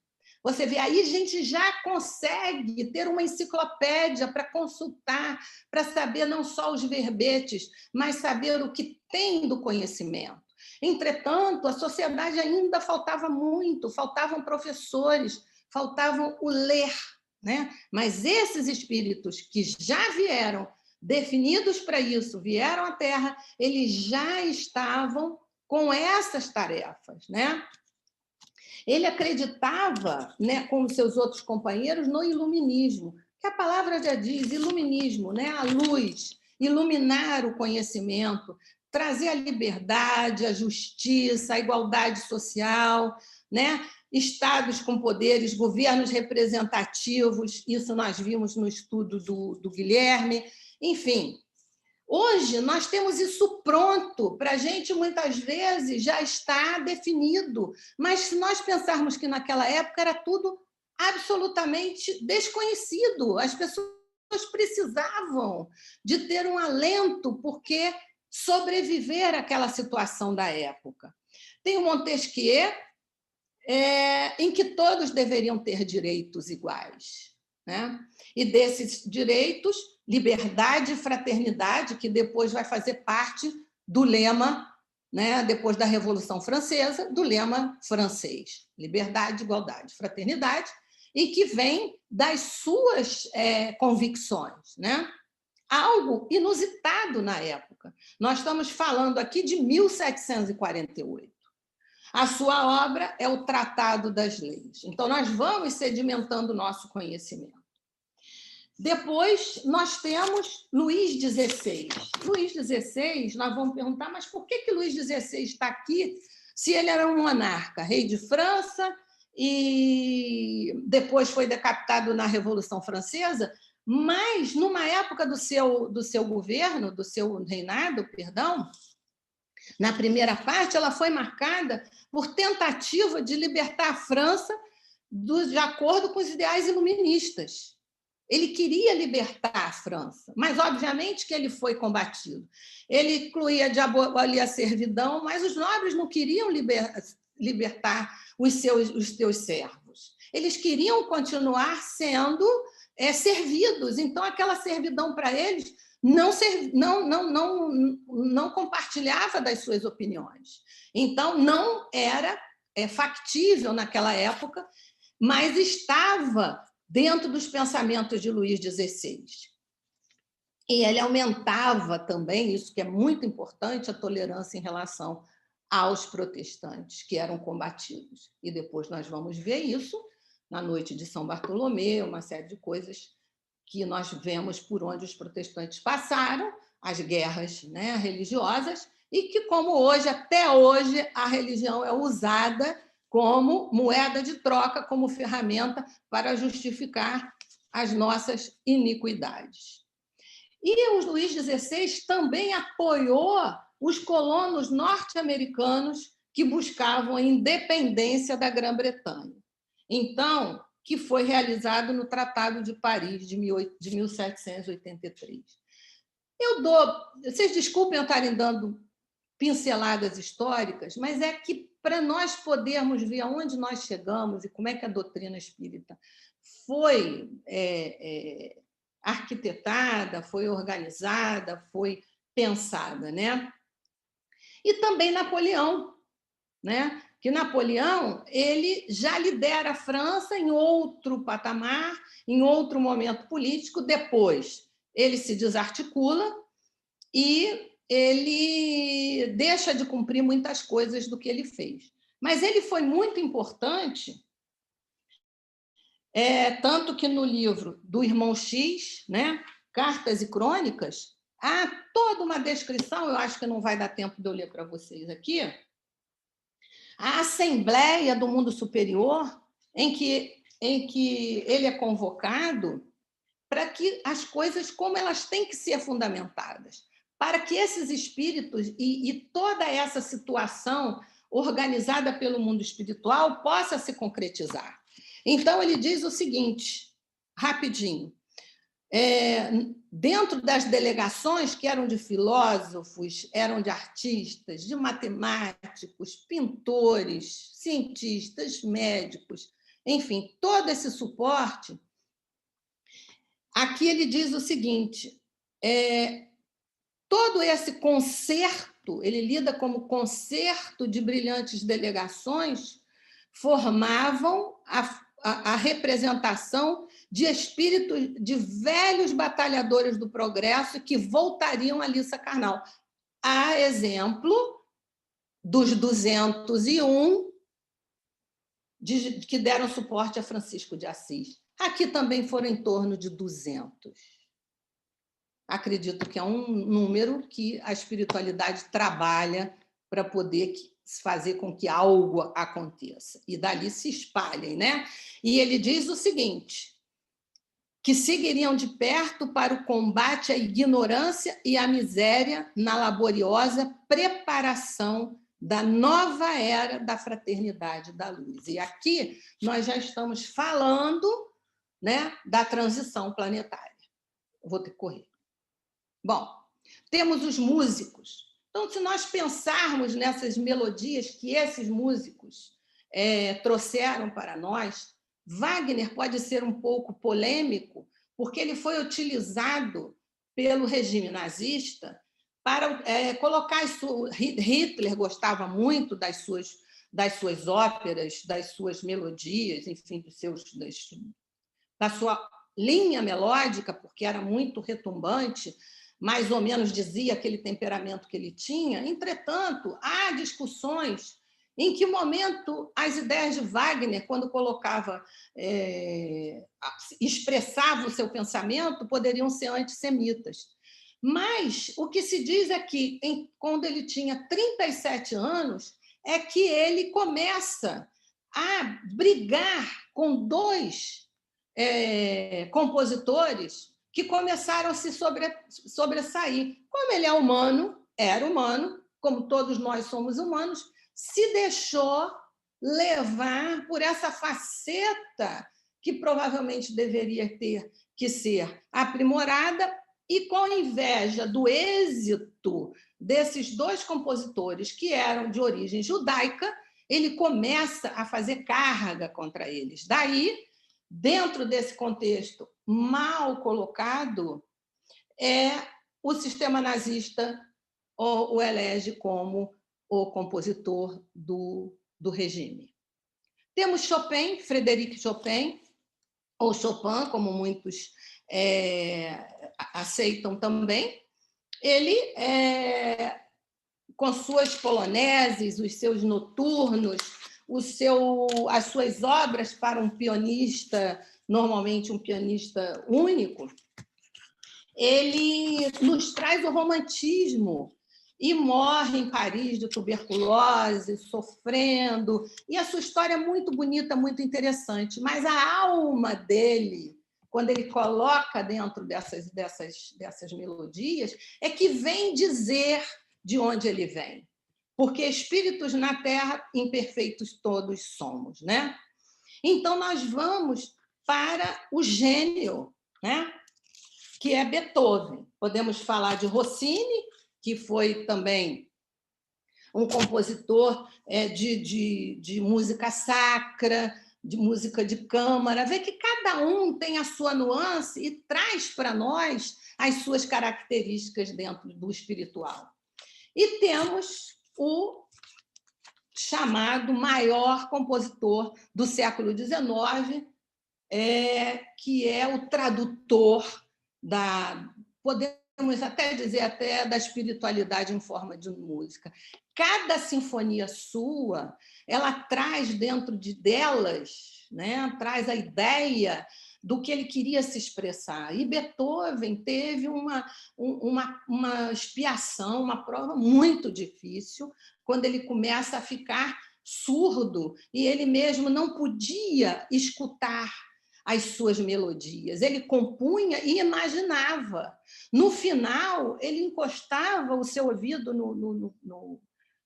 Você vê, aí a gente já consegue ter uma enciclopédia para consultar, para saber não só os verbetes, mas saber o que tem do conhecimento. Entretanto, a sociedade ainda faltava muito, faltavam professores, faltavam o ler, né? Mas esses espíritos que já vieram definidos para isso, vieram à Terra, eles já estavam com essas tarefas, né? Ele acreditava, né, como seus outros companheiros, no iluminismo, que a palavra já diz, iluminismo, né, a luz, iluminar o conhecimento, trazer a liberdade, a justiça, a igualdade social, né? Estados com poderes, governos representativos, isso nós vimos no estudo do Guilherme, enfim. Hoje, nós temos isso pronto, para a gente, muitas vezes, já está definido, mas se nós pensarmos que naquela época era tudo absolutamente desconhecido, as pessoas precisavam de ter um alento, porque sobreviver àquela situação da época. Tem o Montesquieu, em que todos deveriam ter direitos iguais, né? E desses direitos, liberdade e fraternidade, que depois vai fazer parte do lema, né, depois da Revolução Francesa, do lema francês: liberdade, igualdade, fraternidade, e que vem das suas convicções, né? Algo inusitado na época. Nós estamos falando aqui de 1748. A sua obra é o Tratado das Leis. Então, nós vamos sedimentando o nosso conhecimento. Depois, nós temos Luís XVI. Luís XVI, nós vamos perguntar, mas por que Luís XVI está aqui se ele era um monarca, rei de França, e depois foi decapitado na Revolução Francesa, mas, numa época do seu governo, do seu reinado, perdão, na primeira parte, ela foi marcada por tentativa de libertar a França de acordo com os ideais iluministas. Ele queria libertar a França, mas, obviamente, que ele foi combatido. Ele incluía de abolir a servidão, mas os nobres não queriam libertar os seus servos. Eles queriam continuar sendo servidos. Então, aquela servidão para eles não compartilhava das suas opiniões. Então, não era factível naquela época, mas estava dentro dos pensamentos de Luís XVI. E ele aumentava também, isso que é muito importante, a tolerância em relação aos protestantes, que eram combatidos. E depois nós vamos ver isso na noite de São Bartolomeu, uma série de coisas que nós vemos por onde os protestantes passaram, as guerras, né, religiosas, e que, como hoje, até hoje, a religião é usada como moeda de troca, como ferramenta para justificar as nossas iniquidades. E o Luís XVI também apoiou os colonos norte-americanos que buscavam a independência da Grã-Bretanha. Então, que foi realizado no Tratado de Paris de 1783. Vocês desculpem eu estarem dando pinceladas históricas, mas é que, para nós podermos ver aonde nós chegamos e como é que a doutrina espírita foi arquitetada, foi organizada, foi pensada, né? E também Napoleão, né? Que Napoleão ele já lidera a França em outro patamar, em outro momento político. Depois ele se desarticula e ele deixa de cumprir muitas coisas do que ele fez. Mas ele foi muito importante, tanto que no livro do Irmão X, né, Cartas e Crônicas, há toda uma descrição, eu acho que não vai dar tempo de eu ler para vocês aqui, a Assembleia do Mundo Superior, em que ele é convocado para que as coisas, como elas têm que ser fundamentadas, para que esses espíritos e toda essa situação organizada pelo mundo espiritual possa se concretizar. Então, ele diz o seguinte, rapidinho, dentro das delegações que eram de filósofos, eram de artistas, de matemáticos, pintores, cientistas, médicos, enfim, todo esse suporte, aqui ele diz o seguinte, todo esse concerto, ele lida como concerto de brilhantes delegações, formavam a representação de espíritos de velhos batalhadores do progresso que voltariam à liça carnal. A exemplo dos 201 que deram suporte a Francisco de Assis. Aqui também foram em torno de 200. Acredito que é um número que a espiritualidade trabalha para poder fazer com que algo aconteça. E dali se espalhem, né? E ele diz o seguinte, que seguiriam de perto para o combate à ignorância e à miséria na laboriosa preparação da nova era da fraternidade da luz. E aqui nós já estamos falando, né, da transição planetária. Eu vou ter que correr. Bom, temos os músicos. Então, se nós pensarmos nessas melodias que esses músicos trouxeram para nós, Wagner pode ser um pouco polêmico, porque ele foi utilizado pelo regime nazista para colocar Hitler gostava muito das suas óperas, das suas melodias, enfim, da sua linha melódica, porque era muito retumbante, mais ou menos dizia aquele temperamento que ele tinha. Entretanto, há discussões Em que momento as ideias de Wagner, quando expressava o seu pensamento, poderiam ser antissemitas? Mas o que se diz é que, quando ele tinha 37 anos, é que ele começa a brigar com dois compositores que começaram a se sobressair. Como ele é humano, era humano, como todos nós somos humanos, se deixou levar por essa faceta que provavelmente deveria ter que ser aprimorada, e com inveja do êxito desses dois compositores, que eram de origem judaica, ele começa a fazer carga contra eles. Daí, dentro desse contexto mal colocado, o sistema nazista o elege como o compositor do regime. Temos Chopin, Frédéric Chopin, ou Chopin, como muitos aceitam também. Ele, com suas poloneses, os seus noturnos, as suas obras para um pianista, normalmente um pianista único, ele nos traz o romantismo e morre em Paris de tuberculose, sofrendo. E a sua história é muito bonita, muito interessante, mas a alma dele, quando ele coloca dentro dessas melodias, é que vem dizer de onde ele vem. Porque espíritos na Terra, imperfeitos todos somos, né? Então, nós vamos para o gênio, né? Que é Beethoven. Podemos falar de Rossini, que foi também um compositor de música sacra, de música de câmara. Vê que cada um tem a sua nuance e traz para nós as suas características dentro do espiritual. E temos o chamado maior compositor do século XIX, que é o tradutor podemos até dizer, da espiritualidade em forma de música. Cada sinfonia sua, ela traz dentro delas, né, traz a ideia do que ele queria se expressar. E Beethoven teve uma expiação, uma prova muito difícil, quando ele começa a ficar surdo e ele mesmo não podia escutar as suas melodias. Ele compunha e imaginava. No final, ele encostava o seu ouvido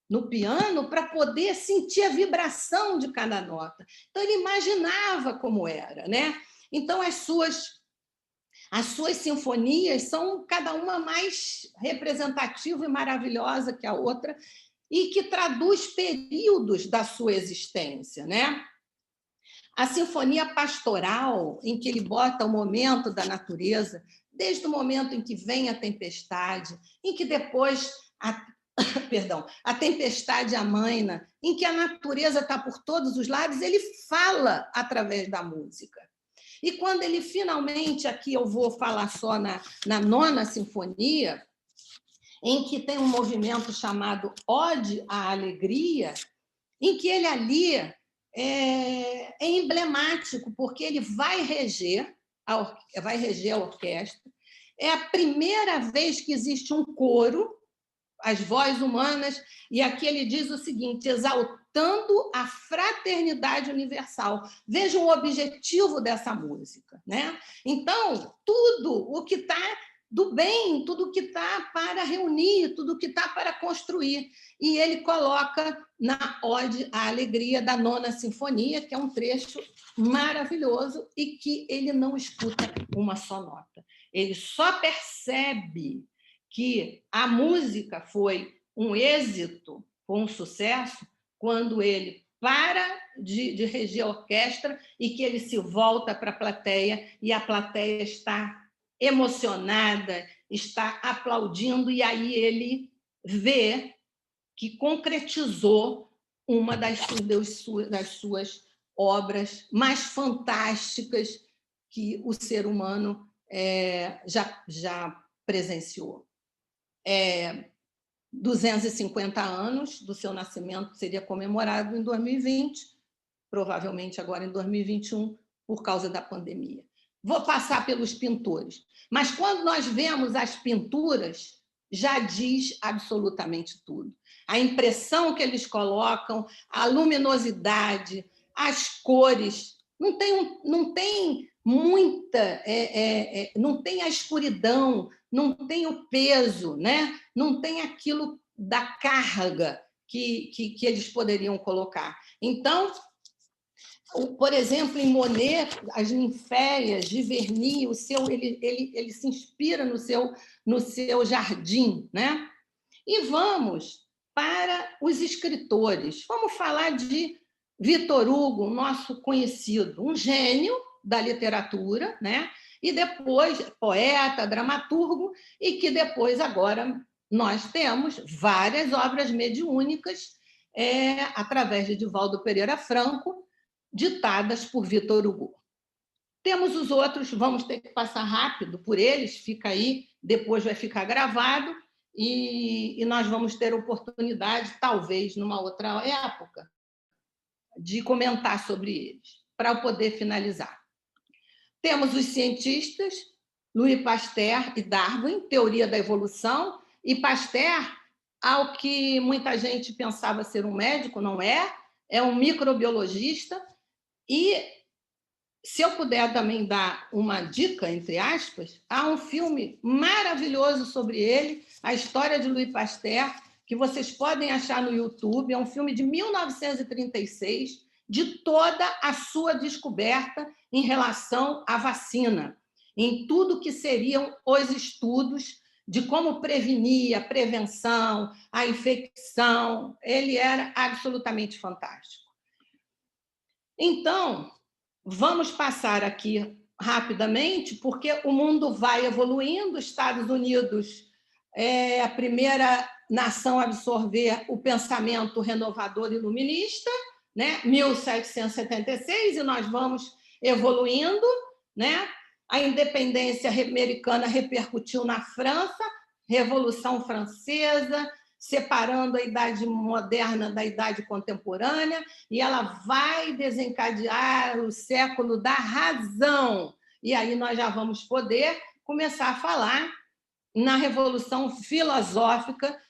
no piano para poder sentir a vibração de cada nota. Então, ele imaginava como era, né? Então, as suas sinfonias são cada uma mais representativa e maravilhosa que a outra, e que traduz períodos da sua existência, né? A sinfonia pastoral, em que ele bota o momento da natureza, desde o momento em que vem a tempestade, em que depois a tempestade amaina, em que a natureza está por todos os lados, ele fala através da música. E quando ele finalmente, aqui eu vou falar só na nona sinfonia, em que tem um movimento chamado Ode à Alegria, em que ele ali é emblemático, porque ele vai reger a orquestra. É a primeira vez que existe um coro, as vozes humanas, e aqui ele diz o seguinte: exaltando a fraternidade universal. Vejam o objetivo dessa música, né? Então, tudo o que está do bem, tudo o que está para reunir, tudo o que está para construir. E ele coloca na Ode à Alegria da Nona Sinfonia, que é um trecho maravilhoso e que ele não escuta uma só nota. Ele só percebe que a música foi um êxito, foi um sucesso, quando ele para de reger a orquestra e que ele se volta para a plateia e a plateia está emocionada, está aplaudindo, e aí ele vê que concretizou uma das suas obras mais fantásticas que o ser humano já presenciou. 250 anos do seu nascimento seria comemorado em 2020, provavelmente agora em 2021, por causa da pandemia. Vou passar pelos pintores. Mas quando nós vemos as pinturas, já diz absolutamente tudo. A impressão que eles colocam, a luminosidade, as cores, não tem muita, não tem a escuridão, não tem o peso, né? Não tem aquilo da carga que eles poderiam colocar. Então, por exemplo, em Monet, as ninféias de Vernis, ele se inspira no seu jardim, né? E vamos para os escritores. Vamos falar de Victor Hugo, nosso conhecido, um gênio da literatura, né? E depois poeta, dramaturgo, e que depois agora nós temos várias obras mediúnicas através de Divaldo Pereira Franco, ditadas por Victor Hugo. Temos os outros, vamos ter que passar rápido por eles, fica aí, depois vai ficar gravado, e nós vamos ter oportunidade, talvez numa outra época, de comentar sobre eles, para eu poder finalizar. Temos os cientistas, Louis Pasteur e Darwin, teoria da evolução, e Pasteur, ao que muita gente pensava ser um médico, não é um microbiologista. E, se eu puder também dar uma dica, entre aspas, há um filme maravilhoso sobre ele, A História de Louis Pasteur, que vocês podem achar no YouTube. É um filme de 1936, de toda a sua descoberta em relação à vacina, em tudo que seriam os estudos de como prevenir a prevenção, a infecção. Ele era absolutamente fantástico. Então, vamos passar aqui rapidamente, porque o mundo vai evoluindo. Os Estados Unidos é a primeira nação a absorver o pensamento renovador iluminista, né? 1776, e nós vamos evoluindo, né? A independência americana repercutiu na França, Revolução Francesa, separando a idade moderna da idade contemporânea, e ela vai desencadear o século da razão. E aí nós já vamos poder começar a falar na revolução filosófica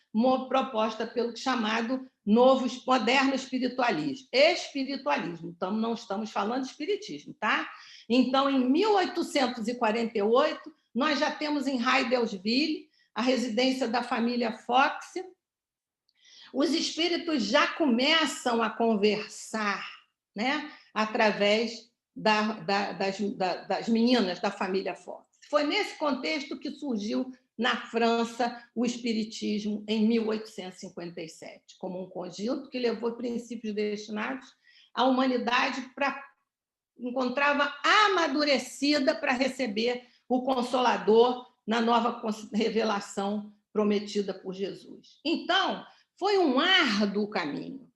proposta pelo chamado novo moderno espiritualismo. Espiritualismo, então não estamos falando de espiritismo, tá? Então, em 1848, nós já temos em Hydelsville a residência da família Fox. Os espíritos já começam a conversar, né? Através das meninas da família Fox. Foi nesse contexto que surgiu na França o espiritismo em 1857, como um conjunto que levou princípios destinados à humanidade encontrava amadurecida para receber o Consolador na nova revelação prometida por Jesus. Então, foi um árduo caminho.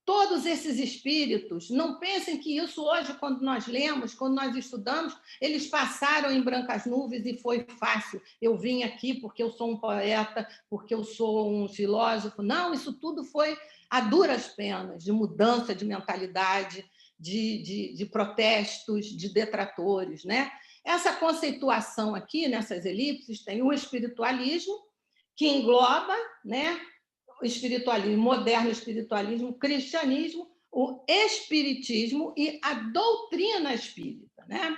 Todos esses espíritos, não pensem que isso hoje, quando nós lemos, quando nós estudamos, eles passaram em brancas nuvens e foi fácil. Eu vim aqui porque eu sou um poeta, porque eu sou um filósofo. Não, isso tudo foi a duras penas, de mudança de mentalidade, de protestos, de detratores, né? Essa conceituação aqui, nessas elipses, tem o espiritualismo, que engloba, né, o espiritualismo, moderno espiritualismo, o cristianismo, o espiritismo e a doutrina espírita, né?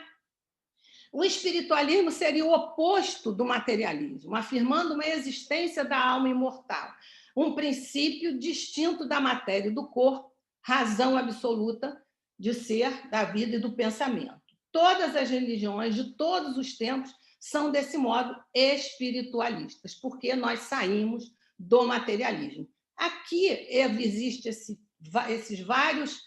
O espiritualismo seria o oposto do materialismo, afirmando uma existência da alma imortal, um princípio distinto da matéria e do corpo, razão absoluta de ser, da vida e do pensamento. Todas as religiões de todos os tempos são, desse modo, espiritualistas, porque nós saímos do materialismo. Aqui existe esses vários,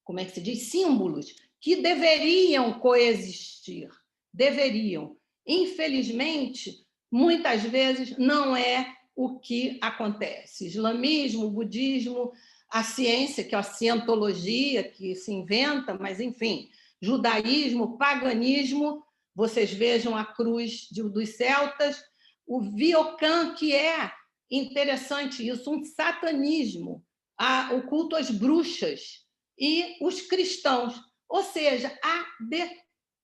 como é que se diz, símbolos que deveriam coexistir, deveriam. Infelizmente, muitas vezes não é o que acontece. Islamismo, budismo, a ciência, que é a cientologia que se inventa, mas, enfim, judaísmo, paganismo, vocês vejam a cruz dos celtas, o Viocan, que é interessante isso, um satanismo, o culto às bruxas e os cristãos. Ou seja, há de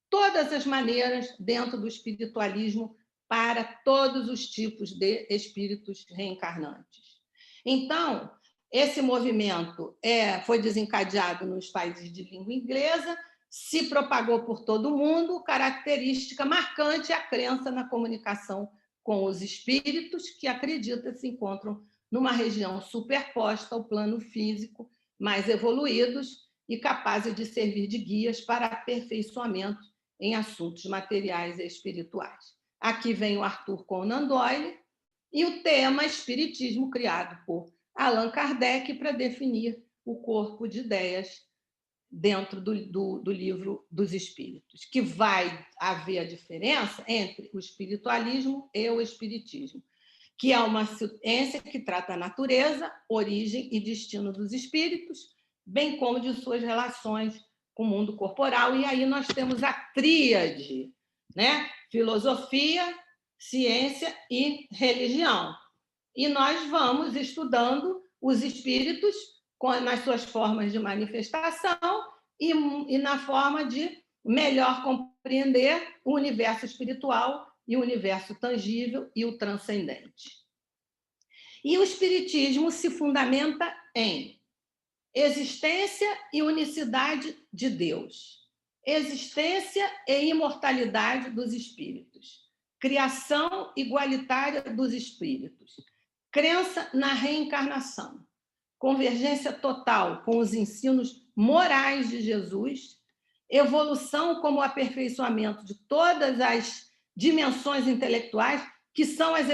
todas as maneiras dentro do espiritualismo para todos os tipos de espíritos reencarnantes. Então, esse movimento foi desencadeado nos países de língua inglesa, se propagou por todo o mundo, característica marcante é a crença na comunicação com os espíritos, que acredita se encontram numa região superposta ao plano físico, mais evoluídos e capazes de servir de guias para aperfeiçoamento em assuntos materiais e espirituais. Aqui vem o Arthur Conan Doyle e o tema Espiritismo, criado por Allan Kardec para definir o corpo de ideias dentro do livro dos Espíritos, que vai haver a diferença entre o espiritualismo e o espiritismo, que é uma ciência que trata a natureza, origem e destino dos espíritos, bem como de suas relações com o mundo corporal. E aí nós temos a tríade, né? Filosofia, ciência e religião. E nós vamos estudando os espíritos nas suas formas de manifestação e na forma de melhor compreender o universo espiritual e o universo tangível e o transcendente. E o espiritismo se fundamenta em existência e unicidade de Deus, existência e imortalidade dos espíritos, criação igualitária dos espíritos, crença na reencarnação, convergência total com os ensinos morais de Jesus, evolução como aperfeiçoamento de todas as dimensões intelectuais, que são as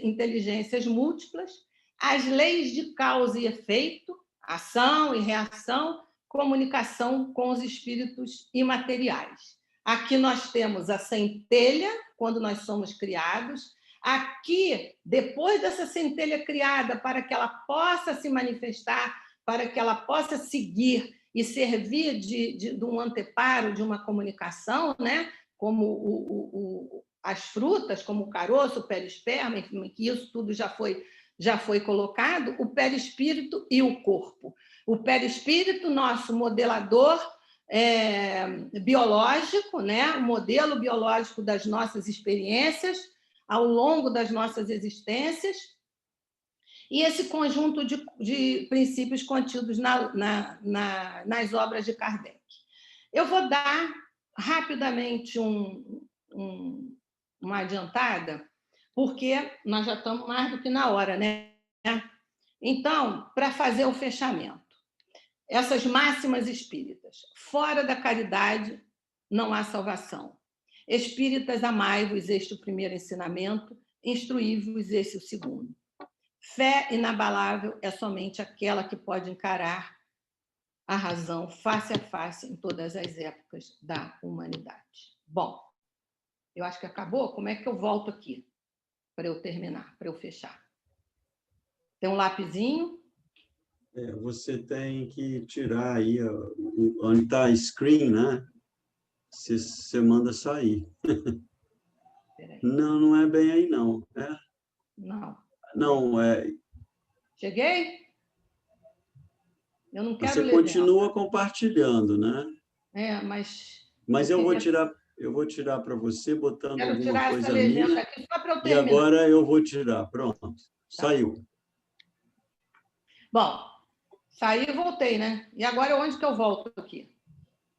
inteligências múltiplas, as leis de causa e efeito, ação e reação, comunicação com os espíritos imateriais. Aqui nós temos a centelha, quando nós somos criados. Aqui, depois dessa centelha criada, para que ela possa se manifestar, para que ela possa seguir e servir de um anteparo, de uma comunicação, né? Como as frutas, como o caroço, o perispérmio, enfim, que isso tudo já foi colocado, o perispírito e o corpo. O perispírito, nosso modelador biológico, né? O modelo biológico das nossas experiências ao longo das nossas existências, e esse conjunto de princípios contidos nas obras de Kardec. Eu vou dar rapidamente uma adiantada, porque nós já estamos mais do que na hora, né? Então, para fazer o fechamento, essas máximas espíritas: fora da caridade não há salvação. Espíritas, amai-vos, este o primeiro ensinamento, instruí-vos, esse o segundo. Fé inabalável é somente aquela que pode encarar a razão face a face em todas as épocas da humanidade. Bom, eu acho que acabou. Como é que eu volto aqui para eu terminar, para eu fechar? Tem um lapisinho? Você tem que tirar aí onde está screen, né? Você manda sair. Não é bem aí, não. Não. Não, Cheguei? Eu não quero você ler continua dela. Compartilhando, né? Mas eu vou tirar para você, botando quero alguma tirar coisa essa legenda minha. aqui só para eu E terminar. agora eu vou tirar. Pronto. Saiu. Bom, saí e voltei, né? E agora onde que eu volto aqui?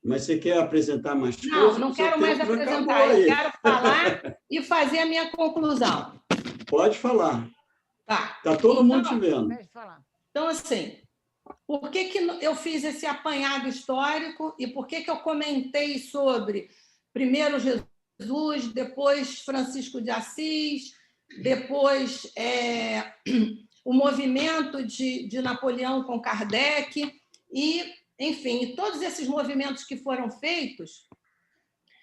Mas você quer apresentar mais coisas? Não quero mais apresentar. Eu quero falar e fazer a minha conclusão. Pode falar. Tá. Está todo mundo te vendo. Então, assim, por que eu fiz esse apanhado histórico e por que eu comentei sobre primeiro Jesus, depois Francisco de Assis, depois o movimento de Napoleão com Kardec e, enfim, todos esses movimentos que foram feitos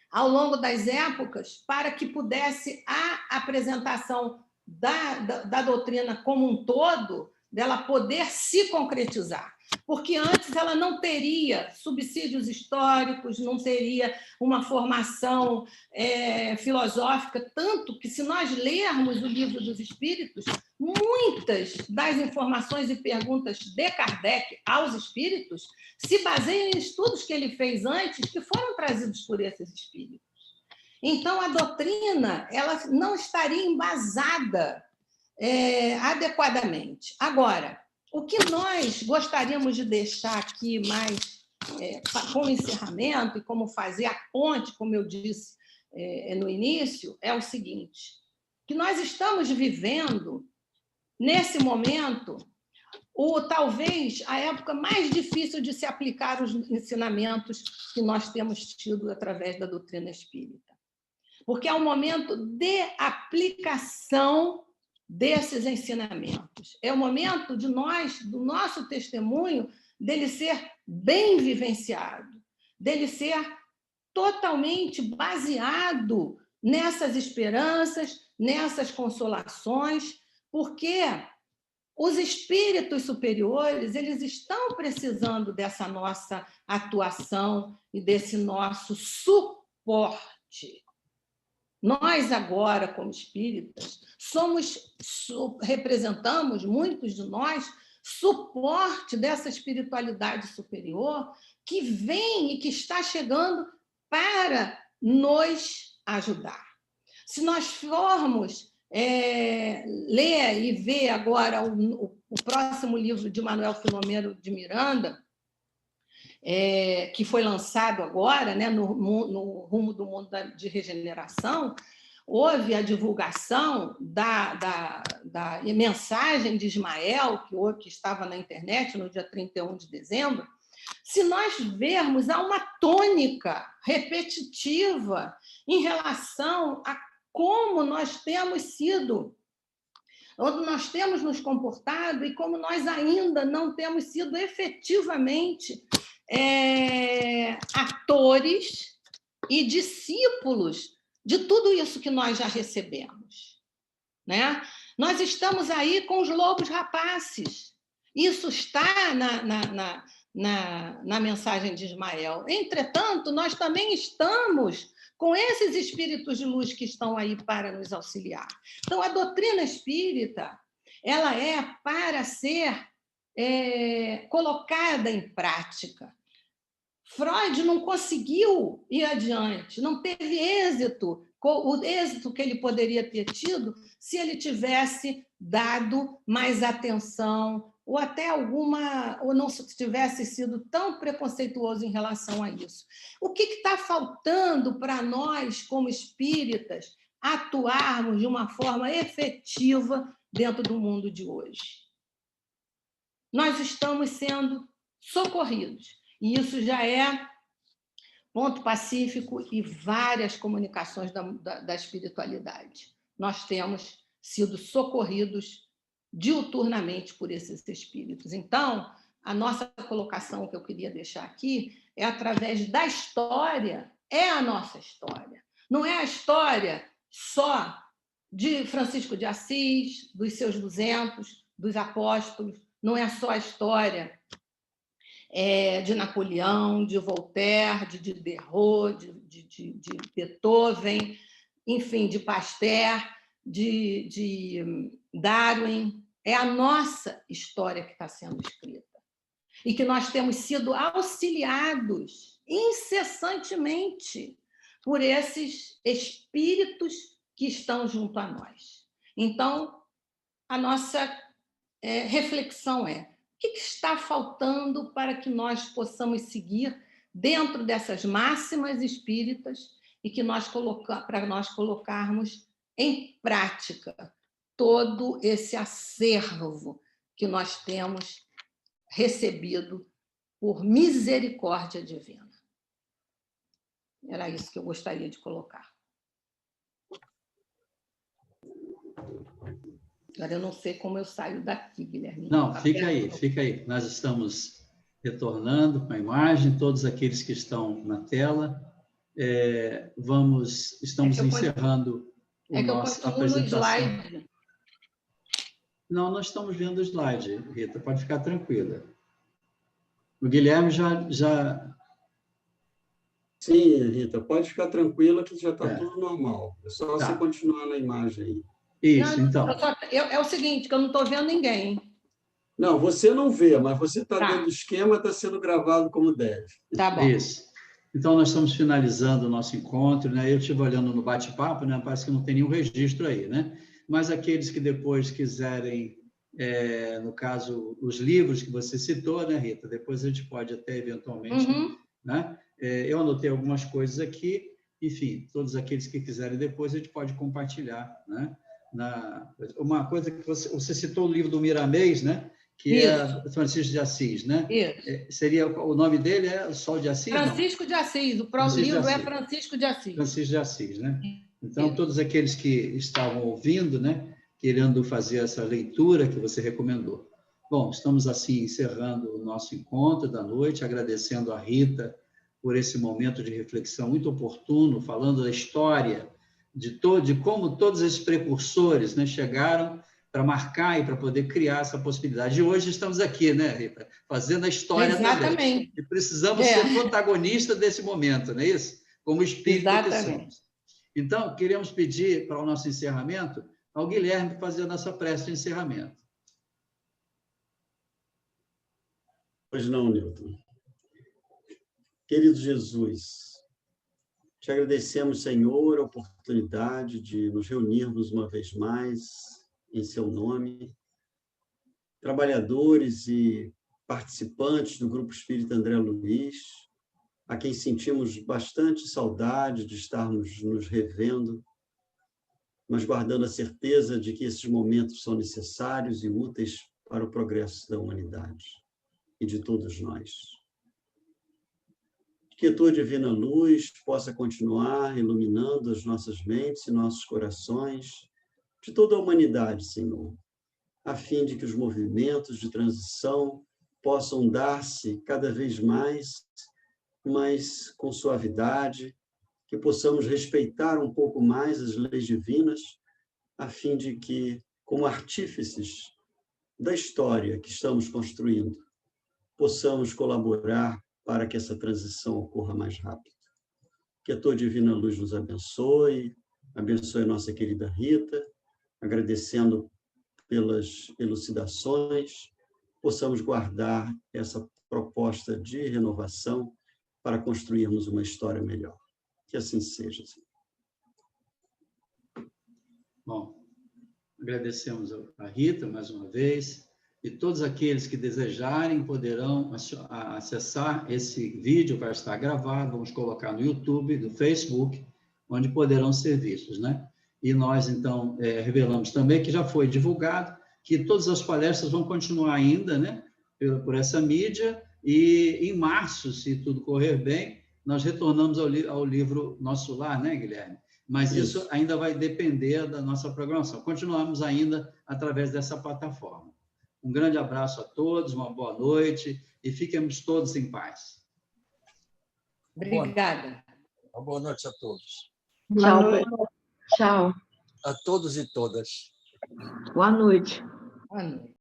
ao longo das épocas para que pudesse a apresentação da doutrina como um todo, dela poder se concretizar. porque antes ela não teria subsídios históricos, não teria uma formação filosófica, tanto que, se nós lermos o Livro dos Espíritos, muitas das informações e perguntas de Kardec aos espíritos se baseiam em estudos que ele fez antes, que foram trazidos por esses espíritos. Então, a doutrina ela não estaria embasada adequadamente. Agora, o que nós gostaríamos de deixar aqui mais como encerramento e como fazer a ponte, como eu disse no início, é o seguinte, que nós estamos vivendo, nesse momento, talvez a época mais difícil de se aplicar os ensinamentos que nós temos tido através da doutrina espírita. Porque é um momento de aplicação desses ensinamentos. É o momento do nosso testemunho, dele ser bem vivenciado, dele ser totalmente baseado nessas esperanças, nessas consolações, porque os espíritos superiores, eles estão precisando dessa nossa atuação e desse nosso suporte. Nós, agora, como espíritas, representamos, muitos de nós, suporte dessa espiritualidade superior que vem e que está chegando para nos ajudar. Se nós formos ler e ver agora o próximo livro de Manuel Filomeno de Miranda, que foi lançado agora, né, no rumo do mundo de regeneração, houve a divulgação da mensagem de Ismael, que estava na internet no dia 31 de dezembro. Se nós vermos, há uma tônica repetitiva em relação a como nós temos sido, onde nós temos nos comportado e como nós ainda não temos sido efetivamente atores e discípulos de tudo isso que nós já recebemos, né? Nós estamos aí com os lobos rapaces. Isso está na mensagem de Ismael. Entretanto, nós também estamos com esses espíritos de luz que estão aí para nos auxiliar. Então, a doutrina espírita, ela é para ser colocada em prática. Freud não conseguiu ir adiante, não teve êxito, o êxito que ele poderia ter tido se ele tivesse dado mais atenção, ou até ou não tivesse sido tão preconceituoso em relação a isso. O que está faltando para nós, como espíritas, atuarmos de uma forma efetiva dentro do mundo de hoje? Nós estamos sendo socorridos, e isso já é ponto pacífico e várias comunicações da espiritualidade. Nós temos sido socorridos diuturnamente por esses espíritos. Então, a nossa colocação que eu queria deixar aqui é através da história, é a nossa história. Não é a história só de Francisco de Assis, dos seus 200, dos apóstolos, não é só a história de Napoleão, de Voltaire, de Diderot, de Beethoven, enfim, de Pasteur, de Darwin. É a nossa história que está sendo escrita. E que nós temos sido auxiliados incessantemente por esses espíritos que estão junto a nós. Então, a nossa reflexão é: o que está faltando para que nós possamos seguir dentro dessas máximas espíritas e que para nós colocarmos em prática todo esse acervo que nós temos recebido por misericórdia divina? Era isso que eu gostaria de colocar. Agora, eu não sei como eu saio daqui, Guilherme. Não, fica aí. Nós estamos retornando com a imagem, todos aqueles que estão na tela. Estamos encerrando a nossa apresentação. Não, nós estamos vendo o slide, Rita, pode ficar tranquila. O Guilherme já... Sim, Rita, pode ficar tranquila que já está É. tudo normal. É só Tá. você continuar na imagem aí. Isso, Não, então. é o seguinte, que eu não estou vendo ninguém. Hein? Não, você não vê, mas você está Tá. dentro do esquema, está sendo gravado como deve. Tá bom. Isso. Então, nós estamos finalizando o nosso encontro, né? Eu estive olhando no bate-papo, né? Parece que não tem nenhum registro aí, né? Mas aqueles que depois quiserem, no caso, os livros que você citou, né, Rita? Depois a gente pode até, eventualmente, né? Eu anotei algumas coisas aqui, enfim, todos aqueles que quiserem depois a gente pode compartilhar, né? Uma coisa que você citou o livro do Miramês, né? Que é Francisco de Assis, né? Isso. Seria, o nome dele é Sol de Assis? Francisco de Assis. O próprio livro é Francisco de Assis. Francisco de Assis, né? Então, todos aqueles que estavam ouvindo, né? Querendo fazer essa leitura que você recomendou. Bom, estamos assim encerrando o nosso encontro da noite, agradecendo a Rita por esse momento de reflexão muito oportuno, falando da história de como todos esses precursores, né, chegaram para marcar e para poder criar essa possibilidade. E hoje estamos aqui, né, Rita? Fazendo a história também. E precisamos ser protagonistas desse momento, não é isso? Como espírito que somos. Então, queremos pedir para o nosso encerramento ao Guilherme fazer a nossa prece de encerramento. Pois não, Newton. Querido Jesus, te agradecemos, Senhor, a oportunidade de nos reunirmos uma vez mais em seu nome, trabalhadores e participantes do Grupo Espírita André Luiz, a quem sentimos bastante saudade de estarmos nos revendo, mas guardando a certeza de que esses momentos são necessários e úteis para o progresso da humanidade e de todos nós. Que a tua divina luz possa continuar iluminando as nossas mentes e nossos corações, de toda a humanidade, Senhor, a fim de que os movimentos de transição possam dar-se cada vez mais, mas com suavidade, que possamos respeitar um pouco mais as leis divinas, a fim de que, como artífices da história que estamos construindo, possamos colaborar para que essa transição ocorra mais rápido. Que a tua divina luz nos abençoe a nossa querida Rita, agradecendo pelas elucidações, possamos guardar essa proposta de renovação para construirmos uma história melhor. Que assim seja. Bom, agradecemos a Rita mais uma vez, e todos aqueles que desejarem poderão acessar esse vídeo, vai estar gravado, vamos colocar no YouTube, no Facebook, onde poderão ser vistos, né? E nós, então, revelamos também que já foi divulgado, que todas as palestras vão continuar ainda, né? Por essa mídia, e em março, se tudo correr bem, nós retornamos ao livro Nosso Lar, né, Guilherme? Mas isso ainda vai depender da nossa programação. Continuamos ainda através dessa plataforma. Um grande abraço a todos, uma boa noite e fiquemos todos em paz. Obrigada. Uma boa noite a todos. Tchau. Tchau. A todos e todas. Boa noite. Boa noite.